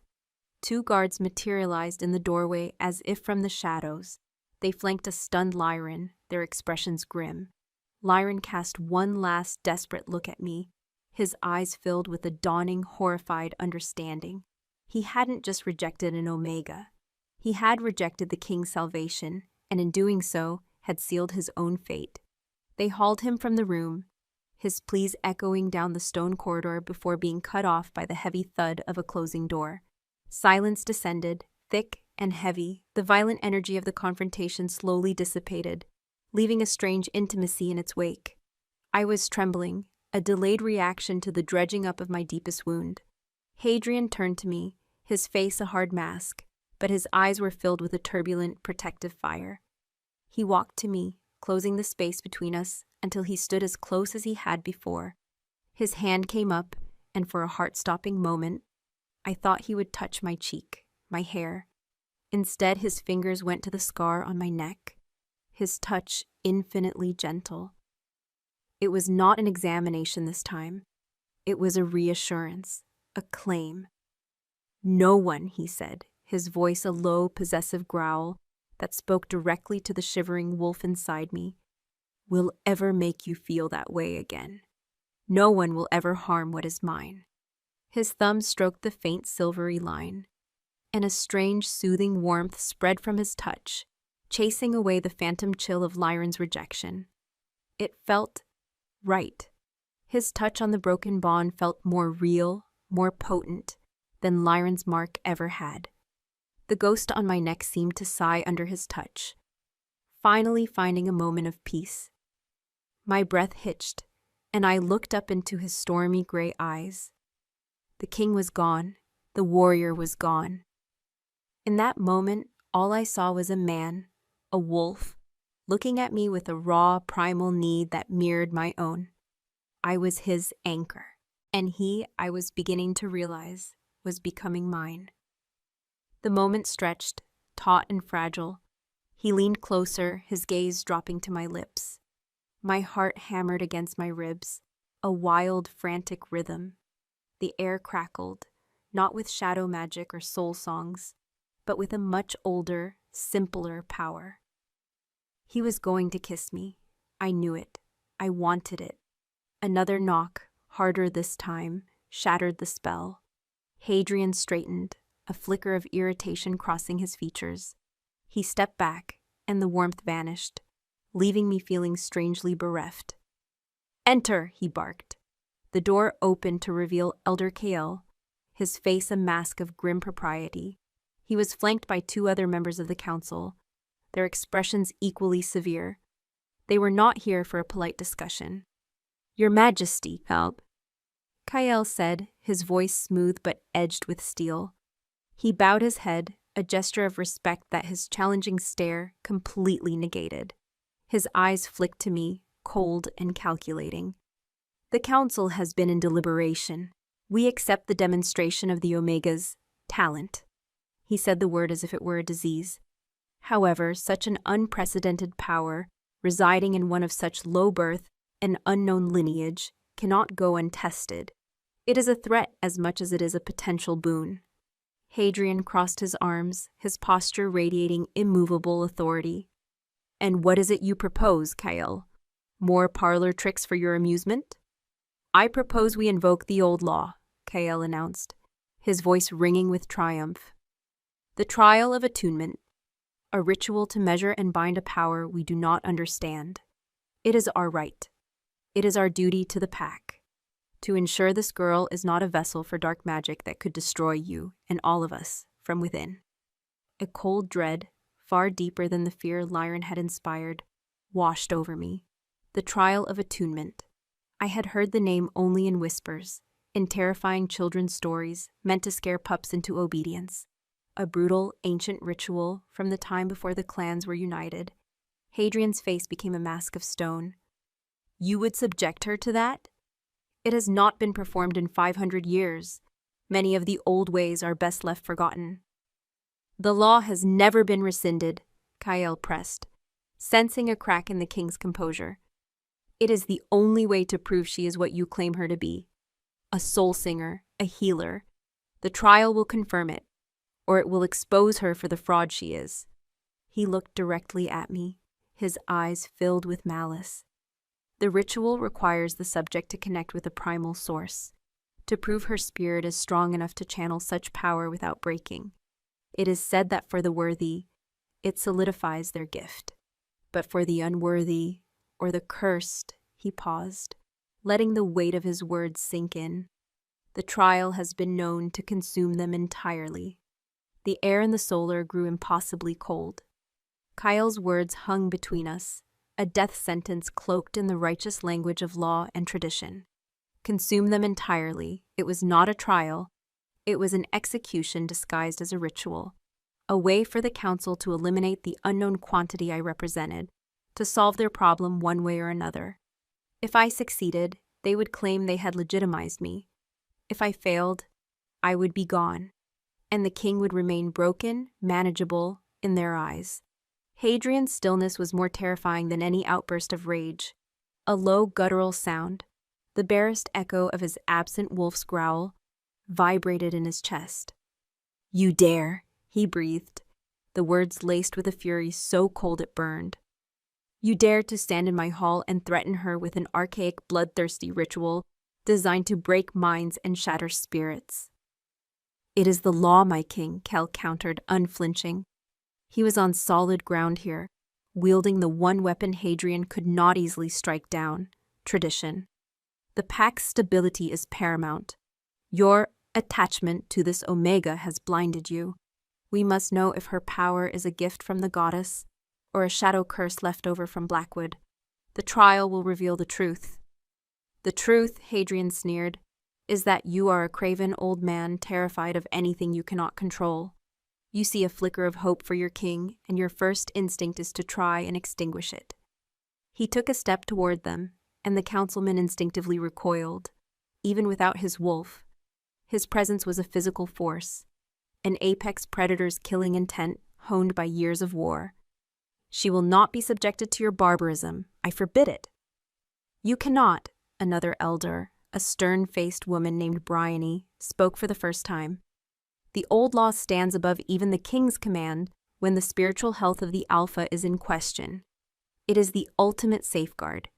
2 guards materialized in the doorway as if from the shadows. They flanked a stunned Lyron, their expressions grim. Lyron cast one last desperate look at me, his eyes filled with a dawning, horrified understanding. He hadn't just rejected an Omega. He had rejected the king's salvation, and in doing so, had sealed his own fate. They hauled him from the room, his pleas echoing down the stone corridor before being cut off by the heavy thud of a closing door. Silence descended, thick and heavy. The violent energy of the confrontation slowly dissipated, leaving a strange intimacy in its wake. I was trembling, a delayed reaction to the dredging up of my deepest wound. Hadrian turned to me, his face a hard mask, but his eyes were filled with a turbulent, protective fire. He walked to me, closing the space between us until he stood as close as he had before. His hand came up, and for a heart-stopping moment, I thought he would touch my cheek, my hair. Instead, his fingers went to the scar on my neck, his touch infinitely gentle. It was not an examination this time. It was a reassurance, a claim. No one, he said, his voice a low, possessive growl that spoke directly to the shivering wolf inside me, will ever make you feel that way again. No one will ever harm what is mine. His thumb stroked the faint silvery line, and a strange, soothing warmth spread from his touch, chasing away the phantom chill of Lyron's rejection. It felt right. His touch on the broken bond felt more real, more potent than Lyron's mark ever had. The ghost on my neck seemed to sigh under his touch, finally finding a moment of peace. My breath hitched, and I looked up into his stormy gray eyes. The king was gone. The warrior was gone. In that moment, all I saw was a man, a wolf, looking at me with a raw, primal need that mirrored my own. I was his anchor, and he, I was beginning to realize, was becoming mine. The moment stretched, taut and fragile, He leaned closer, his gaze dropping to my lips. My heart hammered against my ribs, a wild, frantic rhythm. The air crackled, not with shadow magic or soul songs, but with a much older, simpler power. He was going to kiss me. I knew it. I wanted it. Another knock, harder this time, shattered the spell. Hadrian straightened, a flicker of irritation crossing his features. He stepped back, and the warmth vanished, leaving me feeling strangely bereft. "Enter," he barked. The door opened to reveal Elder Kael, his face a mask of grim propriety. He was flanked by 2 other members of the council, their expressions equally severe. They were not here for a polite discussion. "Your Majesty, Kael said, his voice smooth but edged with steel. He bowed his head, a gesture of respect that his challenging stare completely negated. His eyes flicked to me, cold and calculating. "The council has been in deliberation. We accept the demonstration of the Omega's talent." He said the word as if it were a disease. However, such an unprecedented power, residing in one of such low birth and unknown lineage, cannot go untested. It is a threat as much as it is a potential boon. Hadrian crossed his arms, his posture radiating immovable authority. "And what is it you propose, Kael? More parlor tricks for your amusement?" "I propose we invoke the old law," Kael announced, his voice ringing with triumph. "The trial of attunement, a ritual to measure and bind a power we do not understand. It is our right. It is our duty to the pack, to ensure this girl is not a vessel for dark magic that could destroy you and all of us from within." A cold dread, far deeper than the fear Lyron had inspired, washed over me. The trial of attunement. I had heard the name only in whispers, in terrifying children's stories meant to scare pups into obedience. A brutal, ancient ritual from the time before the clans were united. Hadrian's face became a mask of stone. "You would subject her to that? It has not been performed in 500 years. Many of the old ways are best left forgotten." "The law has never been rescinded," Kael pressed, sensing a crack in the king's composure. "It is the only way to prove she is what you claim her to be. A soul singer, a healer. The trial will confirm it, or it will expose her for the fraud she is." He looked directly at me, his eyes filled with malice. "The ritual requires the subject to connect with a primal source, to prove her spirit is strong enough to channel such power without breaking. It is said that for the worthy, it solidifies their gift. But for the unworthy, or the cursed," he paused, letting the weight of his words sink in, "the trial has been known to consume them entirely." The air in the solar grew impossibly cold. Kael's words hung between us, a death sentence cloaked in the righteous language of law and tradition. Consume them entirely. It was not a trial. It was an execution disguised as a ritual, a way for the council to eliminate the unknown quantity I represented, to solve their problem one way or another. If I succeeded, they would claim they had legitimized me. If I failed, I would be gone, and the king would remain broken, manageable, in their eyes. Hadrian's stillness was more terrifying than any outburst of rage. A low guttural sound, the barest echo of his absent wolf's growl, vibrated in his chest. "You dare," he breathed, the words laced with a fury so cold it burned. "You dare to stand in my hall and threaten her with an archaic, bloodthirsty ritual designed to break minds and shatter spirits." "It is the law, my king," Kael countered, unflinching. He was on solid ground here, wielding the one weapon Hadrian could not easily strike down: tradition. "The pack's stability is paramount. Your attachment to this Omega has blinded you. We must know if her power is a gift from the goddess or a shadow curse left over from Blackwood. The trial will reveal the truth." "The truth," Hadrian sneered, "is that you are a craven old man terrified of anything you cannot control. You see a flicker of hope for your king, and your first instinct is to try and extinguish it." He took a step toward them, and the councilman instinctively recoiled. Even without his wolf, his presence was a physical force, an apex predator's killing intent honed by years of war. She will not be subjected to your barbarism. I forbid it." "You cannot," another elder, a stern-faced woman named Bryony, spoke for the first time. "The old law stands above even the king's command when the spiritual health of the alpha is in question. It is the ultimate safeguard.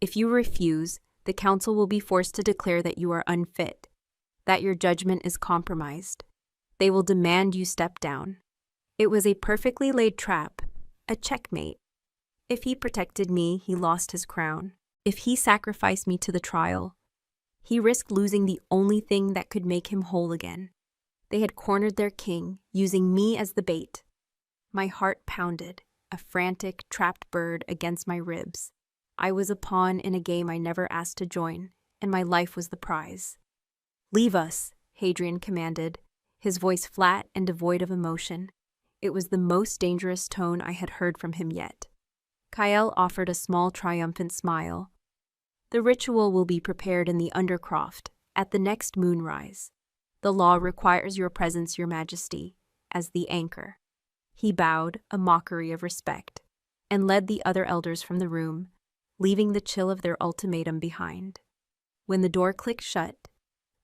If you refuse, the council will be forced to declare that you are unfit, that your judgment is compromised. They will demand you step down." It was a perfectly laid trap, a checkmate. If he protected me, he lost his crown. If he sacrificed me to the trial, he risked losing the only thing that could make him whole again. They had cornered their king, using me as the bait. My heart pounded, a frantic, trapped bird against my ribs. I was a pawn in a game I never asked to join, and my life was the prize. "Leave us," Hadrian commanded, his voice flat and devoid of emotion. It was the most dangerous tone I had heard from him yet. Kyle offered a small triumphant smile. "The ritual will be prepared in the Undercroft, at the next moonrise. The law requires your presence, your majesty, as the anchor." He bowed, a mockery of respect, and led the other elders from the room, leaving the chill of their ultimatum behind. When the door clicked shut,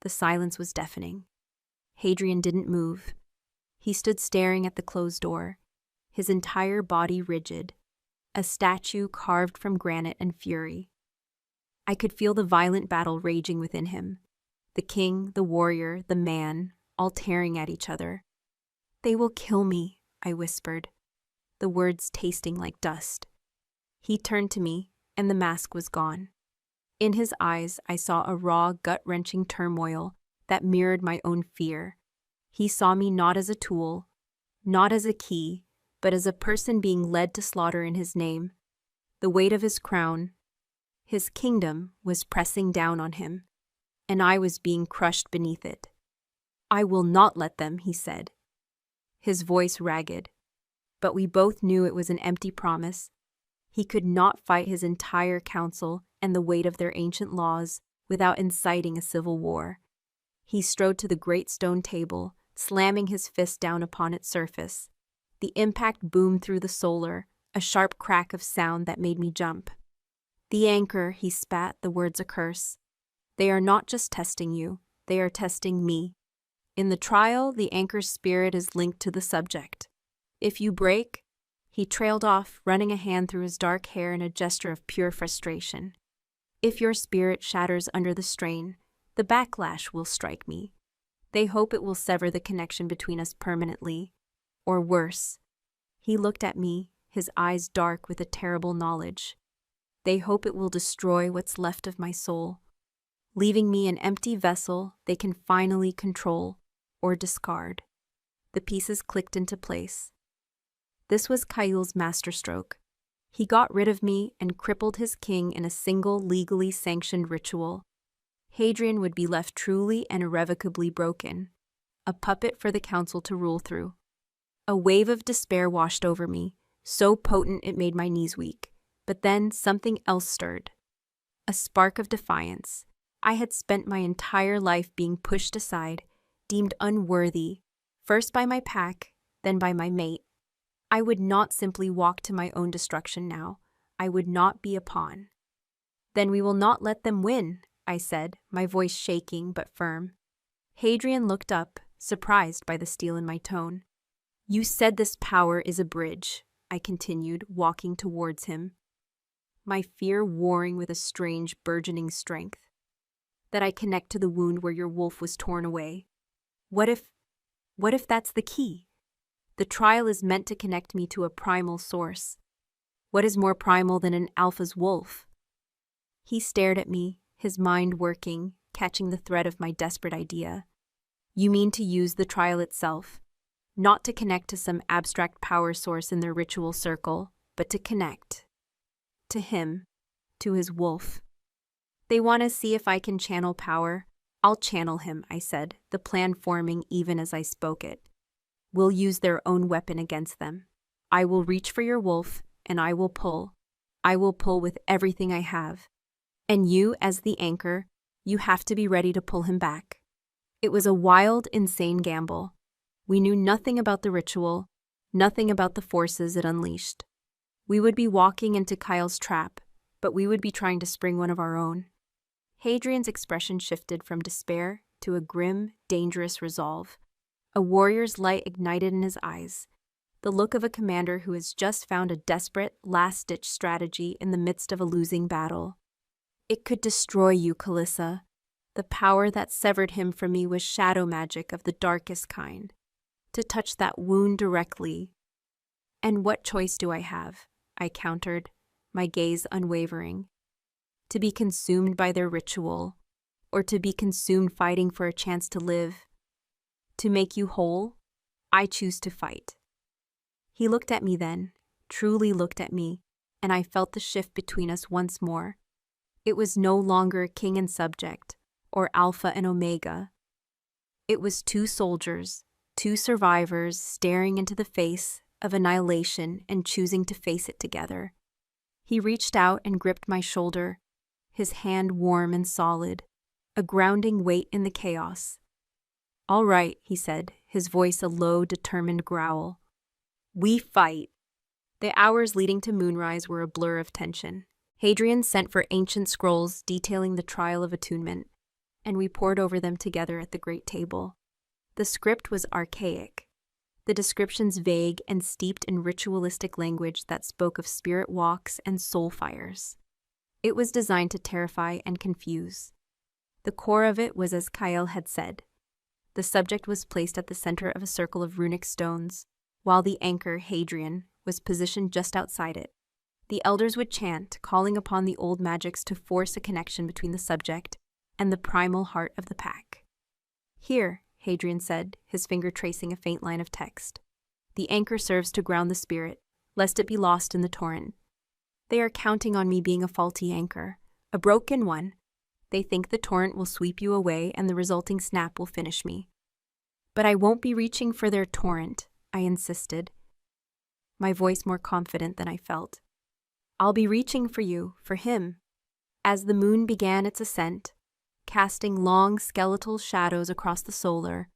the silence was deafening. Hadrian didn't move. He stood staring at the closed door, his entire body rigid, a statue carved from granite and fury. I could feel the violent battle raging within him. The king, the warrior, the man, all tearing at each other. "They will kill me," I whispered, the words tasting like dust. He turned to me, and the mask was gone. In his eyes, I saw a raw, gut-wrenching turmoil that mirrored my own fear. He saw me not as a tool, not as a key, but as a person being led to slaughter in his name. The weight of his crown, his kingdom, was pressing down on him, and I was being crushed beneath it. "I will not let them," he said, his voice ragged. But we both knew it was an empty promise. He could not fight his entire council and the weight of their ancient laws without inciting a civil war. He strode to the great stone table, slamming his fist down upon its surface. The impact boomed through the solar, a sharp crack of sound that made me jump. "The anchor," he spat, the words a curse. "They are not just testing you, they are testing me. In the trial, the anchor's spirit is linked to the subject. If you break—" He trailed off, running a hand through his dark hair in a gesture of pure frustration. "If your spirit shatters under the strain, the backlash will strike me. They hope it will sever the connection between us permanently. Or worse." He looked at me, his eyes dark with a terrible knowledge. "They hope it will destroy what's left of my soul, leaving me an empty vessel they can finally control or discard." The pieces clicked into place. This was Kyle's masterstroke. He got rid of me and crippled his king in a single legally sanctioned ritual. Hadrian would be left truly and irrevocably broken, a puppet for the council to rule through. A wave of despair washed over me, so potent it made my knees weak. But then something else stirred. A spark of defiance. I had spent my entire life being pushed aside, deemed unworthy, first by my pack, then by my mate. I would not simply walk to my own destruction now. I would not be a pawn. "Then we will not let them win," I said, my voice shaking but firm. Hadrian looked up, surprised by the steel in my tone. "You said this power is a bridge," I continued, walking towards him, my fear warring with a strange, burgeoning strength. "That I connect to the wound where your wolf was torn away. What if that's the key? The trial is meant to connect me to a primal source. What is more primal than an alpha's wolf?" He stared at me, his mind working, catching the thread of my desperate idea. "You mean to use the trial itself, not to connect to some abstract power source in their ritual circle, but to connect. To him, to his wolf. They want to see if I can channel power. I'll channel him," I said, the plan forming even as I spoke it. "We'll use their own weapon against them. I will reach for your wolf, and I will pull. I will pull with everything I have. And you, as the anchor, you have to be ready to pull him back." It was a wild, insane gamble. We knew nothing about the ritual, nothing about the forces it unleashed. We would be walking into Kyle's trap, but we would be trying to spring one of our own. Hadrian's expression shifted from despair to a grim, dangerous resolve. A warrior's light ignited in his eyes, the look of a commander who has just found a desperate, last-ditch strategy in the midst of a losing battle. It could destroy you, Calissa. The power that severed him from me was shadow magic of the darkest kind. To touch that wound directly. And what choice do I have? I countered, my gaze unwavering. To be consumed by their ritual, or to be consumed fighting for a chance to live. To make you whole, I choose to fight. He looked at me then, truly looked at me, and I felt the shift between us once more. It was no longer king and subject, or alpha and omega. It was two soldiers, two survivors staring into the face of annihilation and choosing to face it together. He reached out and gripped my shoulder, his hand warm and solid, a grounding weight in the chaos. "All right," he said, his voice a low, determined growl. "We fight." The hours leading to moonrise were a blur of tension. Hadrian sent for ancient scrolls detailing the trial of attunement, and we pored over them together at the great table. The script was archaic, the descriptions vague and steeped in ritualistic language that spoke of spirit walks and soul fires. It was designed to terrify and confuse. The core of it was as Kyle had said. The subject was placed at the center of a circle of runic stones, while the anchor, Hadrian, was positioned just outside it. The elders would chant, calling upon the old magics to force a connection between the subject and the primal heart of the pack. "Here," Hadrian said, his finger tracing a faint line of text. "The anchor serves to ground the spirit, lest it be lost in the torrent. They are counting on me being a faulty anchor, a broken one. They think the torrent will sweep you away and the resulting snap will finish me. But I won't be reaching for their torrent," I insisted, my voice more confident than I felt. "I'll be reaching for you, for him." As the moon began its ascent, casting long skeletal shadows across the solar,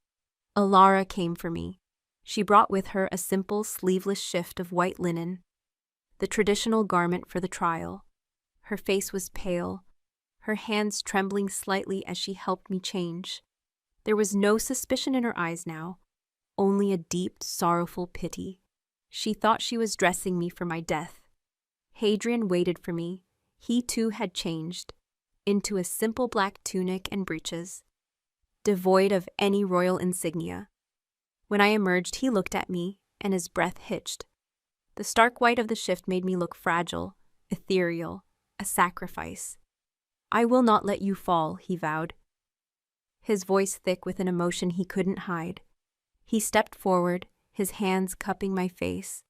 Alara came for me. She brought with her a simple sleeveless shift of white linen, the traditional garment for the trial. Her face was pale, her hands trembling slightly as she helped me change. There was no suspicion in her eyes now, only a deep, sorrowful pity. She thought she was dressing me for my death. Hadrian waited for me. He too had changed into a simple black tunic and breeches, devoid of any royal insignia. When I emerged, he looked at me, and his breath hitched. The stark white of the shift made me look fragile, ethereal, a sacrifice. "I will not let you fall," he vowed, his voice thick with an emotion he couldn't hide. He stepped forward, his hands cupping my face.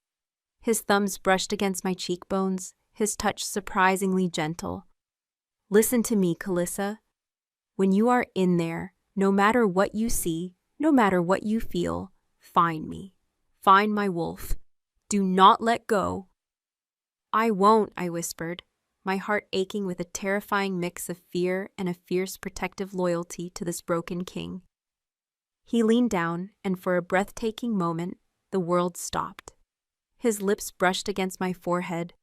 His thumbs brushed against my cheekbones, his touch surprisingly gentle. "Listen to me, Calissa. When you are in there, no matter what you see, no matter what you feel, find me. Find my wolf. Do not let go." "I won't," I whispered, my heart aching with a terrifying mix of fear and a fierce protective loyalty to this broken king. He leaned down, and for a breathtaking moment, the world stopped. His lips brushed against my forehead,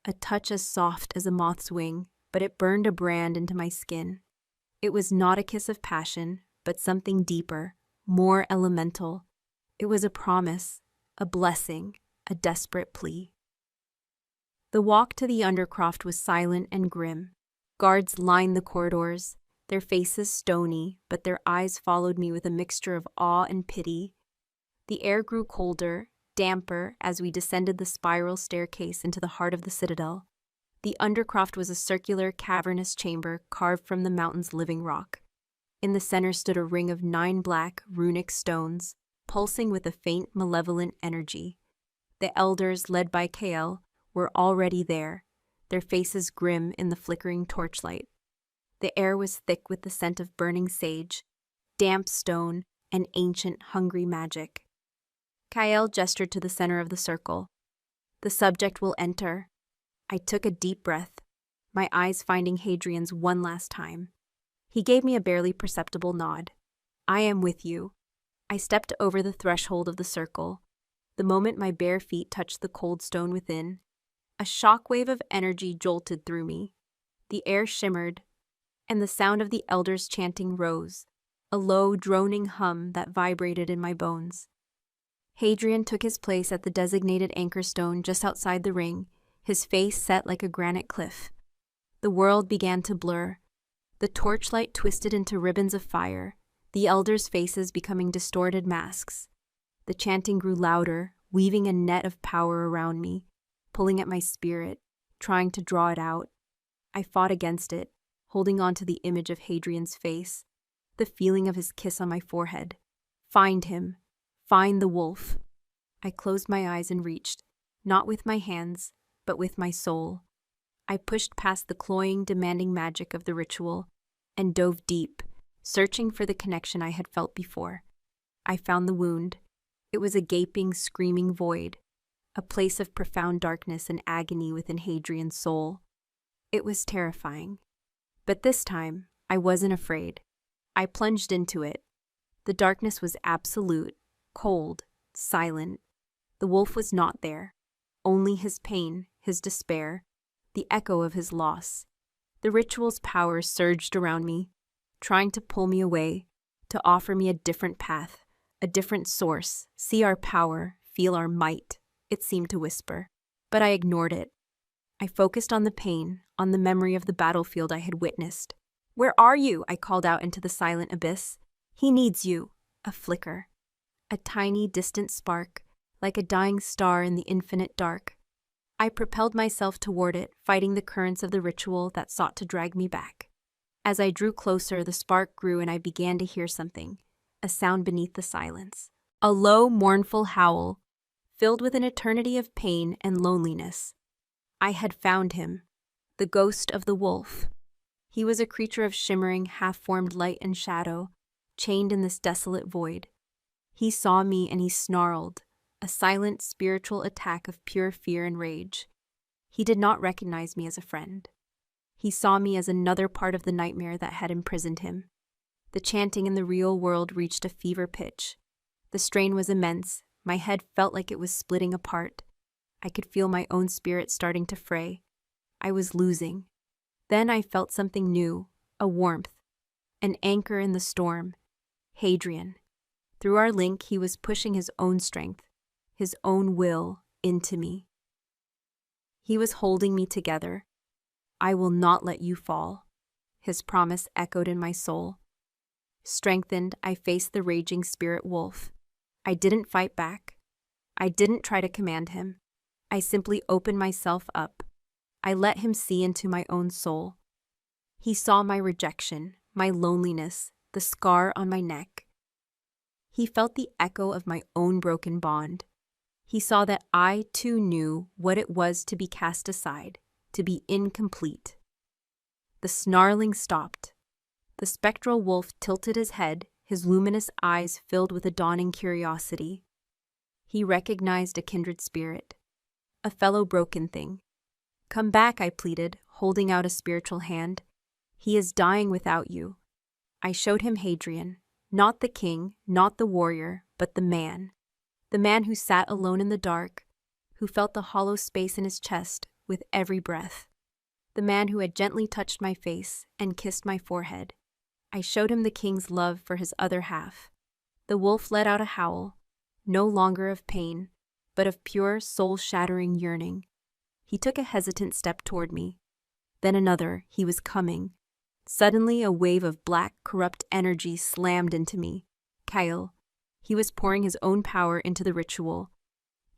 a touch as soft as a moth's wing, but it burned a brand into my skin. It was not a kiss of passion, but something deeper, more elemental. It was a promise, a blessing, a desperate plea. The walk to the undercroft was silent and grim. Guards lined the corridors, their faces stony, but their eyes followed me with a mixture of awe and pity. The air grew colder, damper, as we descended the spiral staircase into the heart of the citadel. The undercroft was a circular, cavernous chamber carved from the mountain's living rock. In the center stood a ring of 9 black, runic stones, pulsing with a faint, malevolent energy. The elders, led by Kael, were already there, their faces grim in the flickering torchlight. The air was thick with the scent of burning sage, damp stone, and ancient, hungry magic. Kael gestured to the center of the circle. "The subject will enter." I took a deep breath, my eyes finding Hadrian's one last time. He gave me a barely perceptible nod. "I am with you." I stepped over the threshold of the circle. The moment my bare feet touched the cold stone within, A shockwave of energy jolted through me. The air shimmered, and the sound of the elders chanting rose, a low, droning hum that vibrated in my bones. Hadrian took his place at the designated anchor stone just outside the ring, his face set like a granite cliff. The world began to blur. The torchlight twisted into ribbons of fire, the elders' faces becoming distorted masks. The chanting grew louder, weaving a net of power around me, pulling at my spirit, trying to draw it out. I fought against it, holding on to the image of Hadrian's face, the feeling of his kiss on my forehead. Find him. Find the wolf. I closed my eyes and reached, not with my hands, but with my soul. I pushed past the cloying, demanding magic of the ritual and dove deep, searching for the connection I had felt before. I found the wound. It was a gaping, screaming void, a place of profound darkness and agony within Hadrian's soul. It was terrifying. But this time, I wasn't afraid. I plunged into it. The darkness was absolute, cold, silent. The wolf was not there. Only his pain, his despair, the echo of his loss. The ritual's power surged around me, trying to pull me away, to offer me a different path, a different source. See our power, feel our might, it seemed to whisper. But I ignored it. I focused on the pain, on the memory of the battlefield I had witnessed. "Where are you?" I called out into the silent abyss. "He needs you." A flicker. A tiny, distant spark, like a dying star in the infinite dark. I propelled myself toward it, fighting the currents of the ritual that sought to drag me back. As I drew closer, the spark grew and I began to hear something, a sound beneath the silence. A low, mournful howl, filled with an eternity of pain and loneliness. I had found him, the ghost of the wolf. He was a creature of shimmering, half-formed light and shadow, chained in this desolate void. He saw me and he snarled, a silent spiritual attack of pure fear and rage. He did not recognize me as a friend. He saw me as another part of the nightmare that had imprisoned him. The chanting in the real world reached a fever pitch. The strain was immense. My head felt like it was splitting apart. I could feel my own spirit starting to fray. I was losing. Then I felt something new, a warmth, an anchor in the storm. Hadrian. Through our link, he was pushing his own strength, his own will, into me. He was holding me together. "I will not let you fall." His promise echoed in my soul. Strengthened, I faced the raging spirit wolf. I didn't fight back. I didn't try to command him. I simply opened myself up. I let him see into my own soul. He saw my rejection, my loneliness, the scar on my neck. He felt the echo of my own broken bond. He saw that I, too, knew what it was to be cast aside, to be incomplete. The snarling stopped. The spectral wolf tilted his head, his luminous eyes filled with a dawning curiosity. He recognized a kindred spirit, a fellow broken thing. "Come back," I pleaded, holding out a spiritual hand. "He is dying without you." I showed him Hadrian, not the king, not the warrior, but the man who sat alone in the dark, who felt the hollow space in his chest with every breath, the man who had gently touched my face and kissed my forehead. I showed him the king's love for his other half. The wolf let out a howl, no longer of pain, but of pure, soul-shattering yearning. He took a hesitant step toward me. Then another. He was coming. Suddenly, a wave of black, corrupt energy slammed into me. Kyle. He was pouring his own power into the ritual,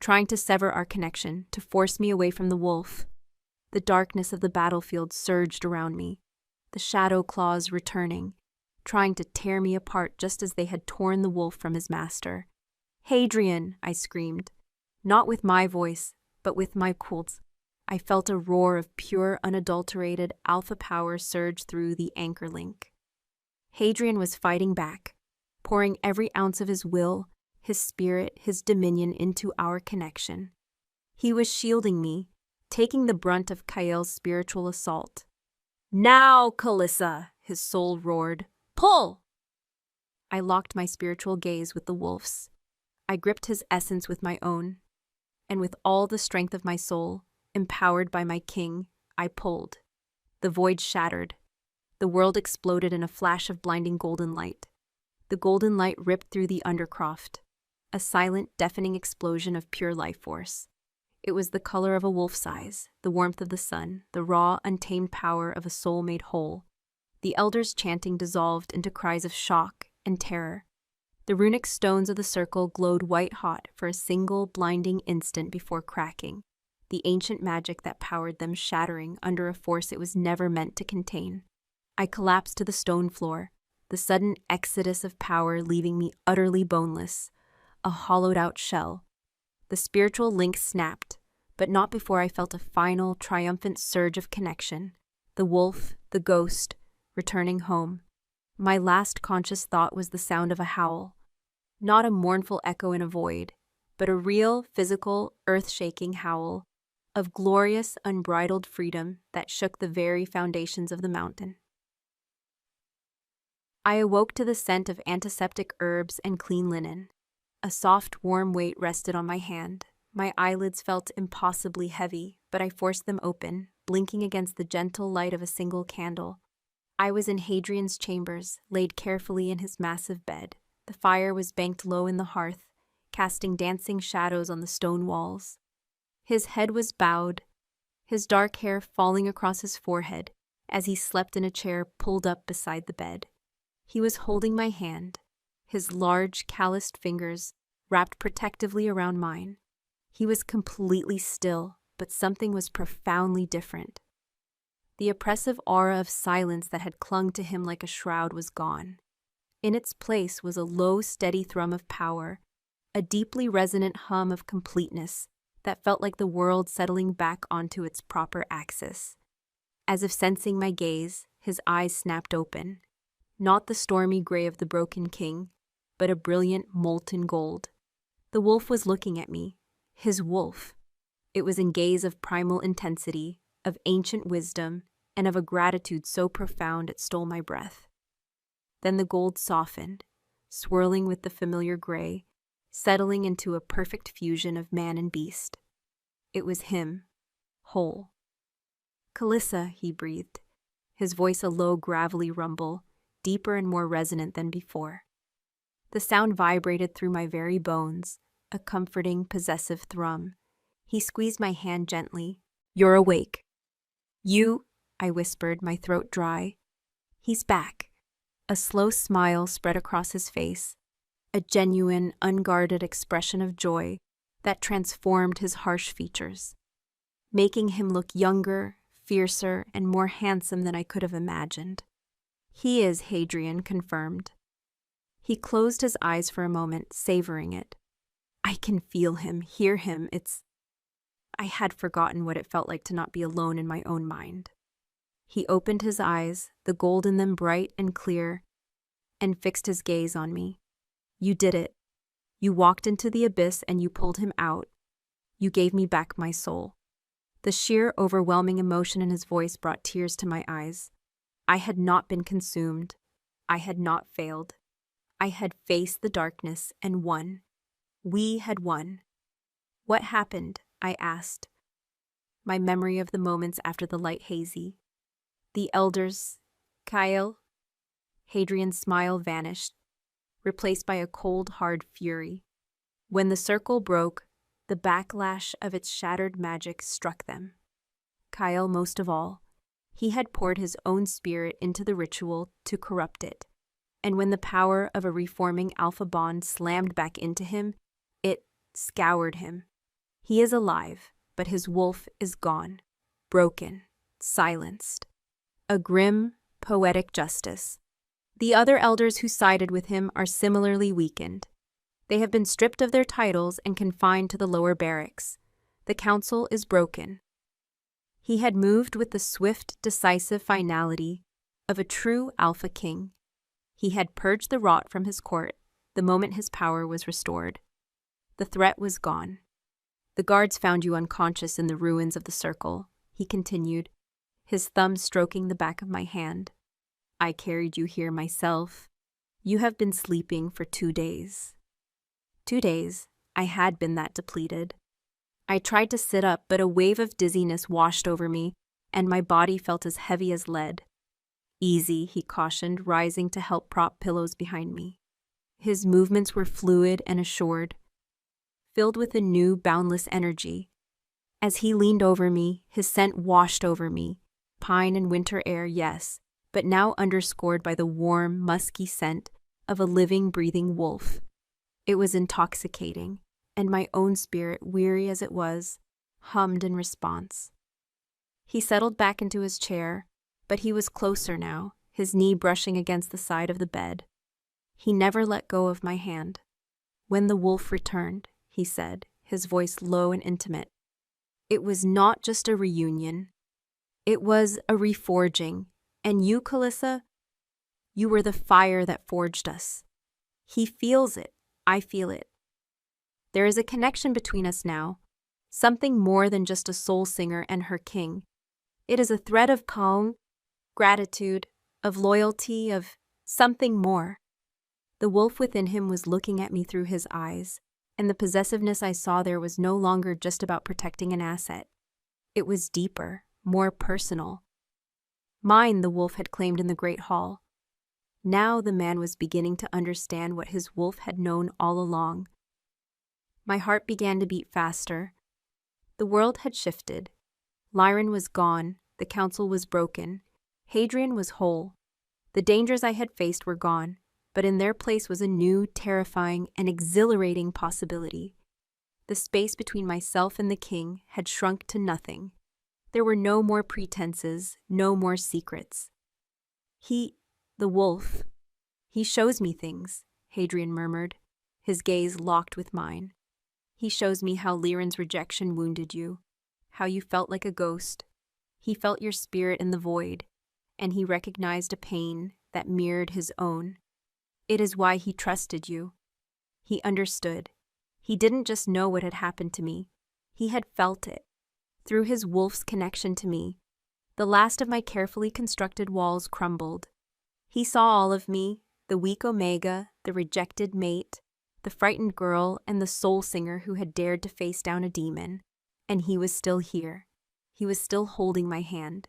trying to sever our connection, to force me away from the wolf. The darkness of the battlefield surged around me, the shadow claws returning, trying to tear me apart just as they had torn the wolf from his master. "Hadrian!" I screamed, not with my voice, but with my cults. I felt a roar of pure, unadulterated alpha power surge through the anchor link. Hadrian was fighting back, pouring every ounce of his will, his spirit, his dominion into our connection. He was shielding me, taking the brunt of Kyle's spiritual assault. "Now, Calissa!" his soul roared. "Pull!" I locked my spiritual gaze with the wolf's. I gripped his essence with my own, and with all the strength of my soul, Empowered by my king, I pulled. The void shattered. The world exploded in a flash of blinding golden light. The golden light ripped through the undercroft, a silent, deafening explosion of pure life force. It was the color of a wolf's eyes, the warmth of the sun, the raw, untamed power of a soul made whole. The elders' chanting dissolved into cries of shock and terror. The runic stones of the circle glowed white-hot for a single, blinding instant before cracking, the ancient magic that powered them shattering under a force it was never meant to contain. I collapsed to the stone floor, the sudden exodus of power leaving me utterly boneless, a hollowed-out shell. The spiritual link snapped, but not before I felt a final, triumphant surge of connection. The wolf, the ghost, returning home. My last conscious thought was the sound of a howl. Not a mournful echo in a void, but a real, physical, earth-shaking howl of glorious, unbridled freedom that shook the very foundations of the mountain. I awoke to the scent of antiseptic herbs and clean linen. A soft, warm weight rested on my hand. My eyelids felt impossibly heavy, but I forced them open, blinking against the gentle light of a single candle. I was in Hadrian's chambers, laid carefully in his massive bed. The fire was banked low in the hearth, casting dancing shadows on the stone walls. His head was bowed, his dark hair falling across his forehead as he slept in a chair pulled up beside the bed. He was holding my hand, his large, calloused fingers wrapped protectively around mine. He was completely still, but something was profoundly different. The oppressive aura of silence that had clung to him like a shroud was gone. In its place was a low, steady thrum of power, a deeply resonant hum of completeness that felt like the world settling back onto its proper axis. As if sensing my gaze, his eyes snapped open. Not the stormy gray of the broken king, but a brilliant, molten gold. The wolf was looking at me. His wolf. It was in gaze of primal intensity, of ancient wisdom, and of a gratitude so profound it stole my breath. Then the gold softened, swirling with the familiar gray, settling into a perfect fusion of man and beast. It was him, whole. "Calissa," he breathed, his voice a low, gravelly rumble, deeper and more resonant than before. The sound vibrated through my very bones, a comforting, possessive thrum. He squeezed my hand gently. "You're awake." "You," I whispered, my throat dry. "He's back." A slow smile spread across his face, a genuine, unguarded expression of joy that transformed his harsh features, making him look younger, fiercer, and more handsome than I could have imagined. "He is," Hadrian confirmed. He closed his eyes for a moment, savoring it. "I can feel him, hear him, I had forgotten what it felt like to not be alone in my own mind." He opened his eyes, the gold in them bright and clear, and fixed his gaze on me. "You did it. You walked into the abyss and you pulled him out. You gave me back my soul." The sheer, overwhelming emotion in his voice brought tears to my eyes. I had not been consumed. I had not failed. I had faced the darkness and won. We had won. "What happened?" I asked, my memory of the moments after the light hazy. "The elders, Kyle." Hadrian's smile vanished, replaced by a cold, hard fury. When the circle broke, the backlash of its shattered magic struck them. Kyle most of all. He had poured his own spirit into the ritual to corrupt it, and when the power of a reforming alpha bond slammed back into him, it scoured him. He is alive, but his wolf is gone, broken, silenced. A grim, poetic justice. The other elders who sided with him are similarly weakened. They have been stripped of their titles and confined to the lower barracks. The council is broken. He had moved with the swift, decisive finality of a true alpha king. He had purged the rot from his court the moment his power was restored. The threat was gone. "The guards found you unconscious in the ruins of the circle," he continued, his thumb stroking the back of my hand. "I carried you here myself. You have been sleeping for 2 days." 2 days, I had been that depleted. I tried to sit up, but a wave of dizziness washed over me, and my body felt as heavy as lead. "Easy," he cautioned, rising to help prop pillows behind me. His movements were fluid and assured, filled with a new, boundless energy. As he leaned over me, his scent washed over me. Pine and winter air, yes, but now underscored by the warm, musky scent of a living, breathing wolf. It was intoxicating, and my own spirit, weary as it was, hummed in response. He settled back into his chair, but he was closer now, his knee brushing against the side of the bed. He never let go of my hand. "When the wolf returned," he said, his voice low and intimate, "it was not just a reunion. It was a reforging. And you, Calissa, you were the fire that forged us. He feels it. I feel it. There is a connection between us now, something more than just a soul singer and her king. It is a thread of calm, gratitude, of loyalty, of something more." The wolf within him was looking at me through his eyes, and the possessiveness I saw there was no longer just about protecting an asset. It was deeper, more personal. Mine, the wolf had claimed in the Great Hall. Now the man was beginning to understand what his wolf had known all along. My heart began to beat faster. The world had shifted. Lyran was gone, the council was broken, Hadrian was whole. The dangers I had faced were gone, but in their place was a new, terrifying, and exhilarating possibility. The space between myself and the king had shrunk to nothing. There were no more pretenses, no more secrets. The wolf, he shows me things, Hadrian murmured, his gaze locked with mine. He shows me how Lyran's rejection wounded you, how you felt like a ghost. He felt your spirit in the void, and he recognized a pain that mirrored his own. It is why he trusted you. He understood. He didn't just know what had happened to me. He had felt it. Through his wolf's connection to me, the last of my carefully constructed walls crumbled. He saw all of me, the weak Omega, the rejected mate, the frightened girl, and the soul singer who had dared to face down a demon. And he was still here. He was still holding my hand.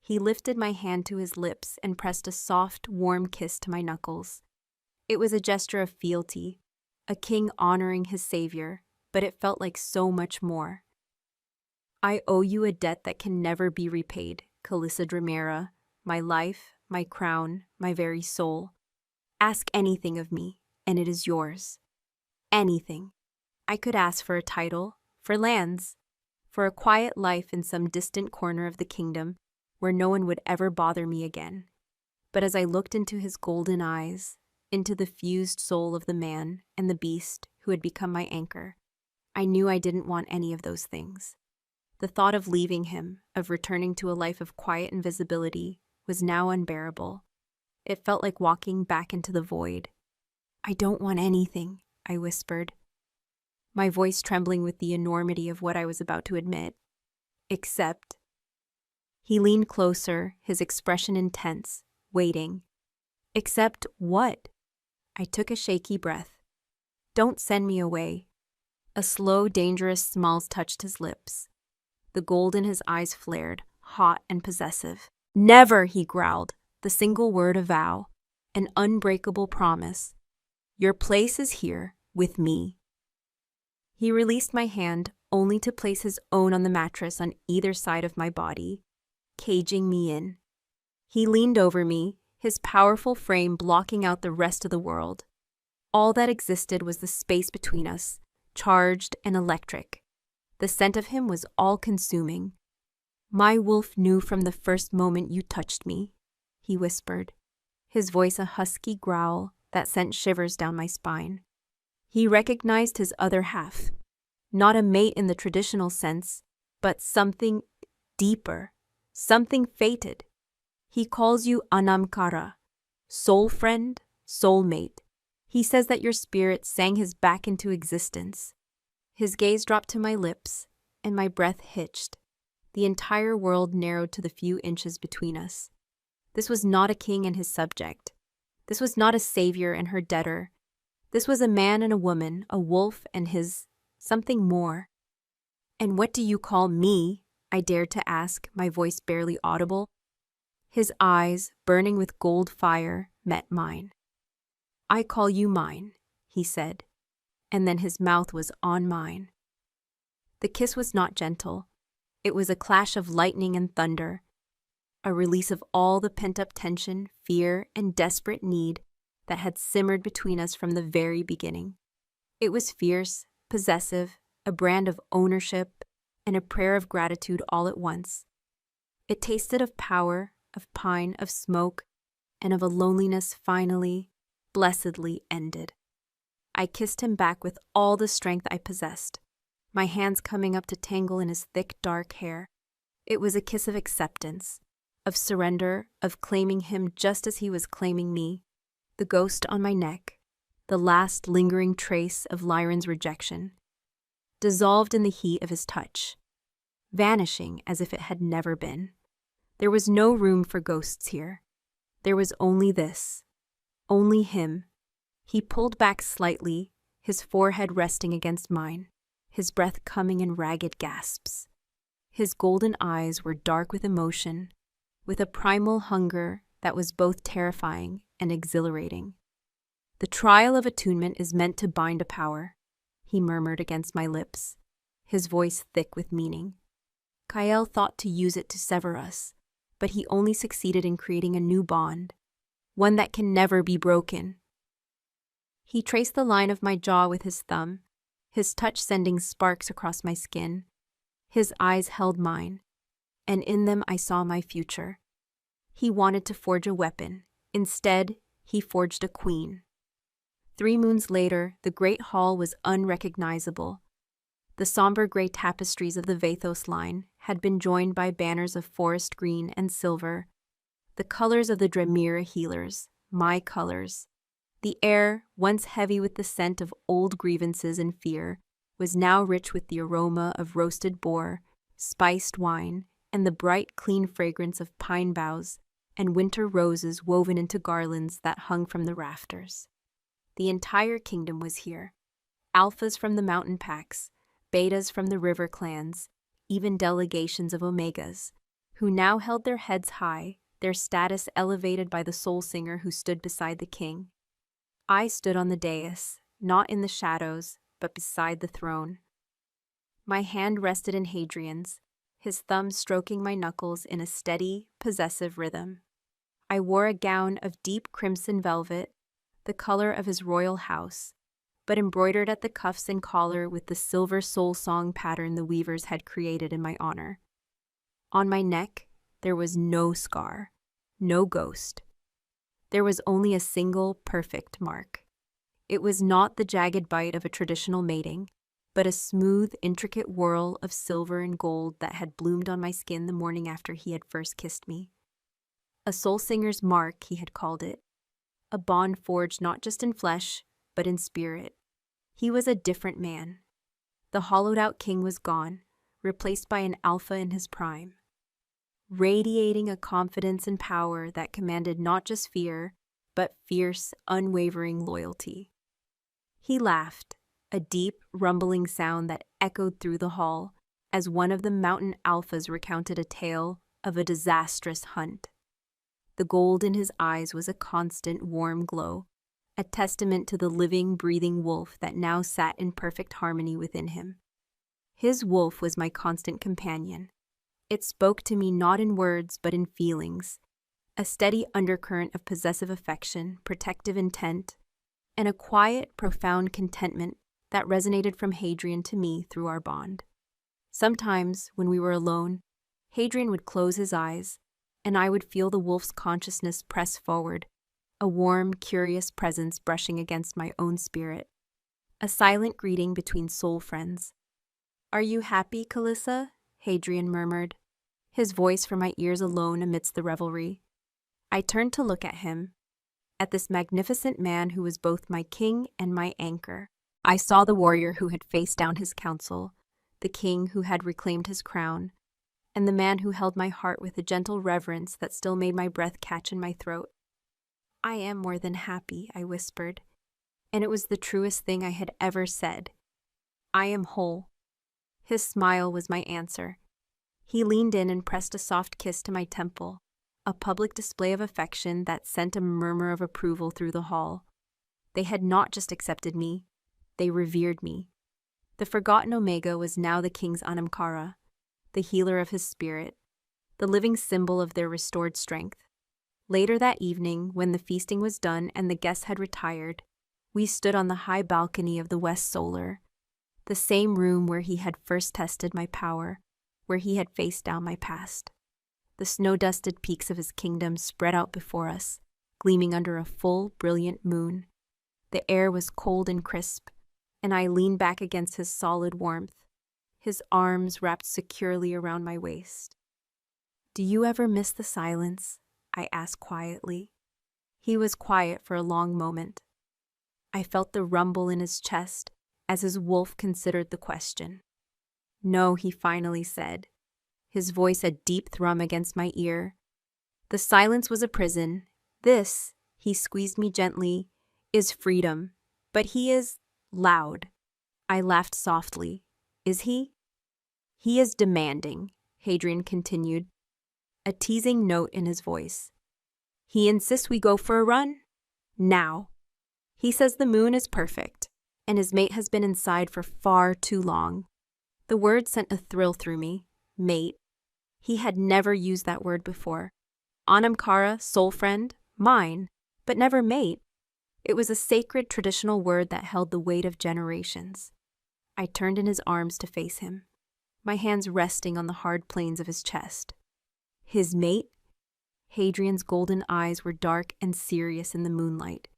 He lifted my hand to his lips and pressed a soft, warm kiss to my knuckles. It was a gesture of fealty, a king honoring his savior, but it felt like so much more. "I owe you a debt that can never be repaid, Calissa Dramera, my life, my crown, my very soul. Ask anything of me, and it is yours. Anything. I could ask for a title, for lands, for a quiet life in some distant corner of the kingdom where no one would ever bother me again. But as I looked into his golden eyes, into the fused soul of the man and the beast who had become my anchor, I knew I didn't want any of those things. The thought of leaving him, of returning to a life of quiet invisibility, was now unbearable. It felt like walking back into the void. "I don't want anything," I whispered, my voice trembling with the enormity of what I was about to admit. "Except..." He leaned closer, his expression intense, waiting. "Except what?" I took a shaky breath. "Don't send me away." A slow, dangerous smile touched his lips. The gold in his eyes flared, hot and possessive. "Never," he growled, the single word a vow, an unbreakable promise. "Your place is here, with me." He released my hand, only to place his own on the mattress on either side of my body, caging me in. He leaned over me, his powerful frame blocking out the rest of the world. All that existed was the space between us, charged and electric. The scent of him was all-consuming. "My wolf knew from the first moment you touched me," he whispered, his voice a husky growl that sent shivers down my spine. He recognized his other half, not a mate in the traditional sense, but something deeper, something fated. He calls you Anamkara, soul friend, soul mate. He says that your spirit sang his back into existence. His gaze dropped to my lips, and my breath hitched. The entire world narrowed to the few inches between us. This was not a king and his subject. This was not a savior and her debtor. This was a man and a woman, a wolf and his something more. "And what do you call me?" I dared to ask, my voice barely audible. His eyes, burning with gold fire, met mine. "I call you mine," he said, and then his mouth was on mine. The kiss was not gentle. It was a clash of lightning and thunder, a release of all the pent-up tension, fear, and desperate need that had simmered between us from the very beginning. It was fierce, possessive, a brand of ownership, and a prayer of gratitude all at once. It tasted of power, of pine, of smoke, and of a loneliness finally, blessedly ended. I kissed him back with all the strength I possessed, my hands coming up to tangle in his thick, dark hair. It was a kiss of acceptance, of surrender, of claiming him just as he was claiming me, the ghost on my neck, the last lingering trace of Lyron's rejection, dissolved in the heat of his touch, vanishing as if it had never been. There was no room for ghosts here. There was only this, only him. He pulled back slightly, his forehead resting against mine, his breath coming in ragged gasps. His golden eyes were dark with emotion, with a primal hunger that was both terrifying and exhilarating. "The trial of attunement is meant to bind a power," he murmured against my lips, his voice thick with meaning. "Kael thought to use it to sever us, but he only succeeded in creating a new bond, one that can never be broken." He traced the line of my jaw with his thumb, his touch sending sparks across my skin. His eyes held mine, and in them I saw my future. He wanted to forge a weapon. Instead, he forged a queen. 3 moons later, the great hall was unrecognizable. The somber gray tapestries of the Vathos line had been joined by banners of forest green and silver, the colors of the Dremira healers, my colors. The air, once heavy with the scent of old grievances and fear, was now rich with the aroma of roasted boar, spiced wine, and the bright, clean fragrance of pine boughs and winter roses woven into garlands that hung from the rafters. The entire kingdom was here. Alphas from the mountain packs, betas from the river clans, even delegations of omegas, who now held their heads high, their status elevated by the soul singer who stood beside the king. I stood on the dais, not in the shadows, but beside the throne. My hand rested in Hadrian's, his thumb stroking my knuckles in a steady, possessive rhythm. I wore a gown of deep crimson velvet, the color of his royal house, but embroidered at the cuffs and collar with the silver soul song pattern the weavers had created in my honor. On my neck, there was no scar, no ghost. There was only a single perfect mark. It was not the jagged bite of a traditional mating, but a smooth, intricate whorl of silver and gold that had bloomed on my skin the morning after he had first kissed me. A soul singer's mark, he had called it. A bond forged not just in flesh, but in spirit. He was a different man. The hollowed-out king was gone, replaced by an alpha in his prime, radiating a confidence and power that commanded not just fear, but fierce, unwavering loyalty. He laughed, a deep, rumbling sound that echoed through the hall as one of the mountain alphas recounted a tale of a disastrous hunt. The gold in his eyes was a constant, warm glow, a testament to the living, breathing wolf that now sat in perfect harmony within him. His wolf was my constant companion. It spoke to me not in words, but in feelings, a steady undercurrent of possessive affection, protective intent, and a quiet, profound contentment that resonated from Hadrian to me through our bond. Sometimes, when we were alone, Hadrian would close his eyes, and I would feel the wolf's consciousness press forward, a warm, curious presence brushing against my own spirit, a silent greeting between soul friends. "Are you happy, Calissa?" Hadrian murmured, his voice for my ears alone amidst the revelry. I turned to look at him, at this magnificent man who was both my king and my anchor. I saw the warrior who had faced down his counsel, the king who had reclaimed his crown, and the man who held my heart with a gentle reverence that still made my breath catch in my throat. "I am more than happy," I whispered, and it was the truest thing I had ever said. "I am whole." His smile was my answer. He leaned in and pressed a soft kiss to my temple, a public display of affection that sent a murmur of approval through the hall. They had not just accepted me, they revered me. The forgotten Omega was now the king's Anamkara, the healer of his spirit, the living symbol of their restored strength. Later that evening, when the feasting was done and the guests had retired, we stood on the high balcony of the West Solar, the same room where he had first tested my power, where he had faced down my past. The snow-dusted peaks of his kingdom spread out before us, gleaming under a full, brilliant moon. The air was cold and crisp, and I leaned back against his solid warmth, his arms wrapped securely around my waist. "Do you ever miss the silence?" I asked quietly. He was quiet for a long moment. I felt the rumble in his chest as his wolf considered the question. "No," he finally said, his voice a deep thrum against my ear. "The silence was a prison. This," he squeezed me gently, "is freedom. But he is loud." I laughed softly. "Is he?" "He is demanding," Hadrian continued, a teasing note in his voice. "He insists we go for a run. Now. He says the moon is perfect, and his mate has been inside for far too long." The word sent a thrill through me. Mate. He had never used that word before. Anamkara, soul friend, mine, but never mate. It was a sacred traditional word that held the weight of generations. I turned in his arms to face him, my hands resting on the hard planes of his chest. His mate? Hadrian's golden eyes were dark and serious in the moonlight,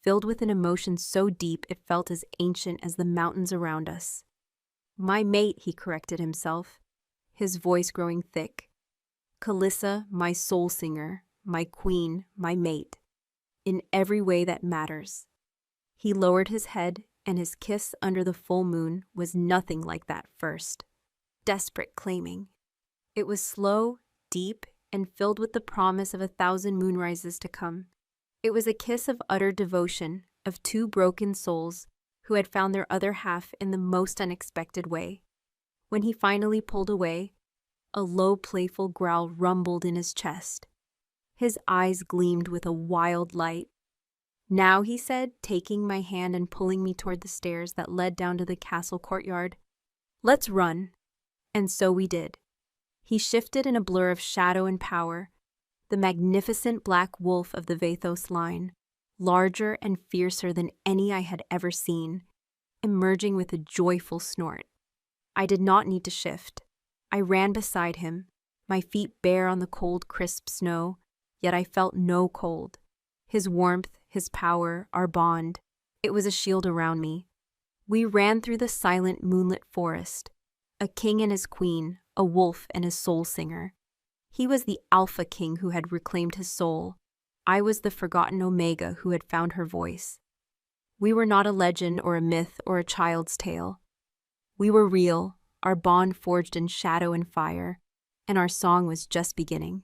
filled with an emotion so deep it felt as ancient as the mountains around us. "My mate," he corrected himself, his voice growing thick. "Calissa, my soul singer, my queen, my mate, in every way that matters." He lowered his head, and his kiss under the full moon was nothing like that first. Desperate claiming. It was slow, deep, and filled with the promise of 1,000 moonrises to come. It was a kiss of utter devotion, of two broken souls who had found their other half in the most unexpected way. When he finally pulled away, a low, playful growl rumbled in his chest. His eyes gleamed with a wild light. "Now," he said, taking my hand and pulling me toward the stairs that led down to the castle courtyard, "let's run." And so we did. He shifted in a blur of shadow and power, the magnificent black wolf of the Vathos line, larger and fiercer than any I had ever seen, emerging with a joyful snort. I did not need to shift. I ran beside him, my feet bare on the cold, crisp snow, yet I felt no cold. His warmth, his power, our bond, it was a shield around me. We ran through the silent, moonlit forest, a king and his queen, a wolf and his soul singer. He was the Alpha King who had reclaimed his soul. I was the forgotten Omega who had found her voice. We were not a legend or a myth or a child's tale. We were real, our bond forged in shadow and fire, and our song was just beginning.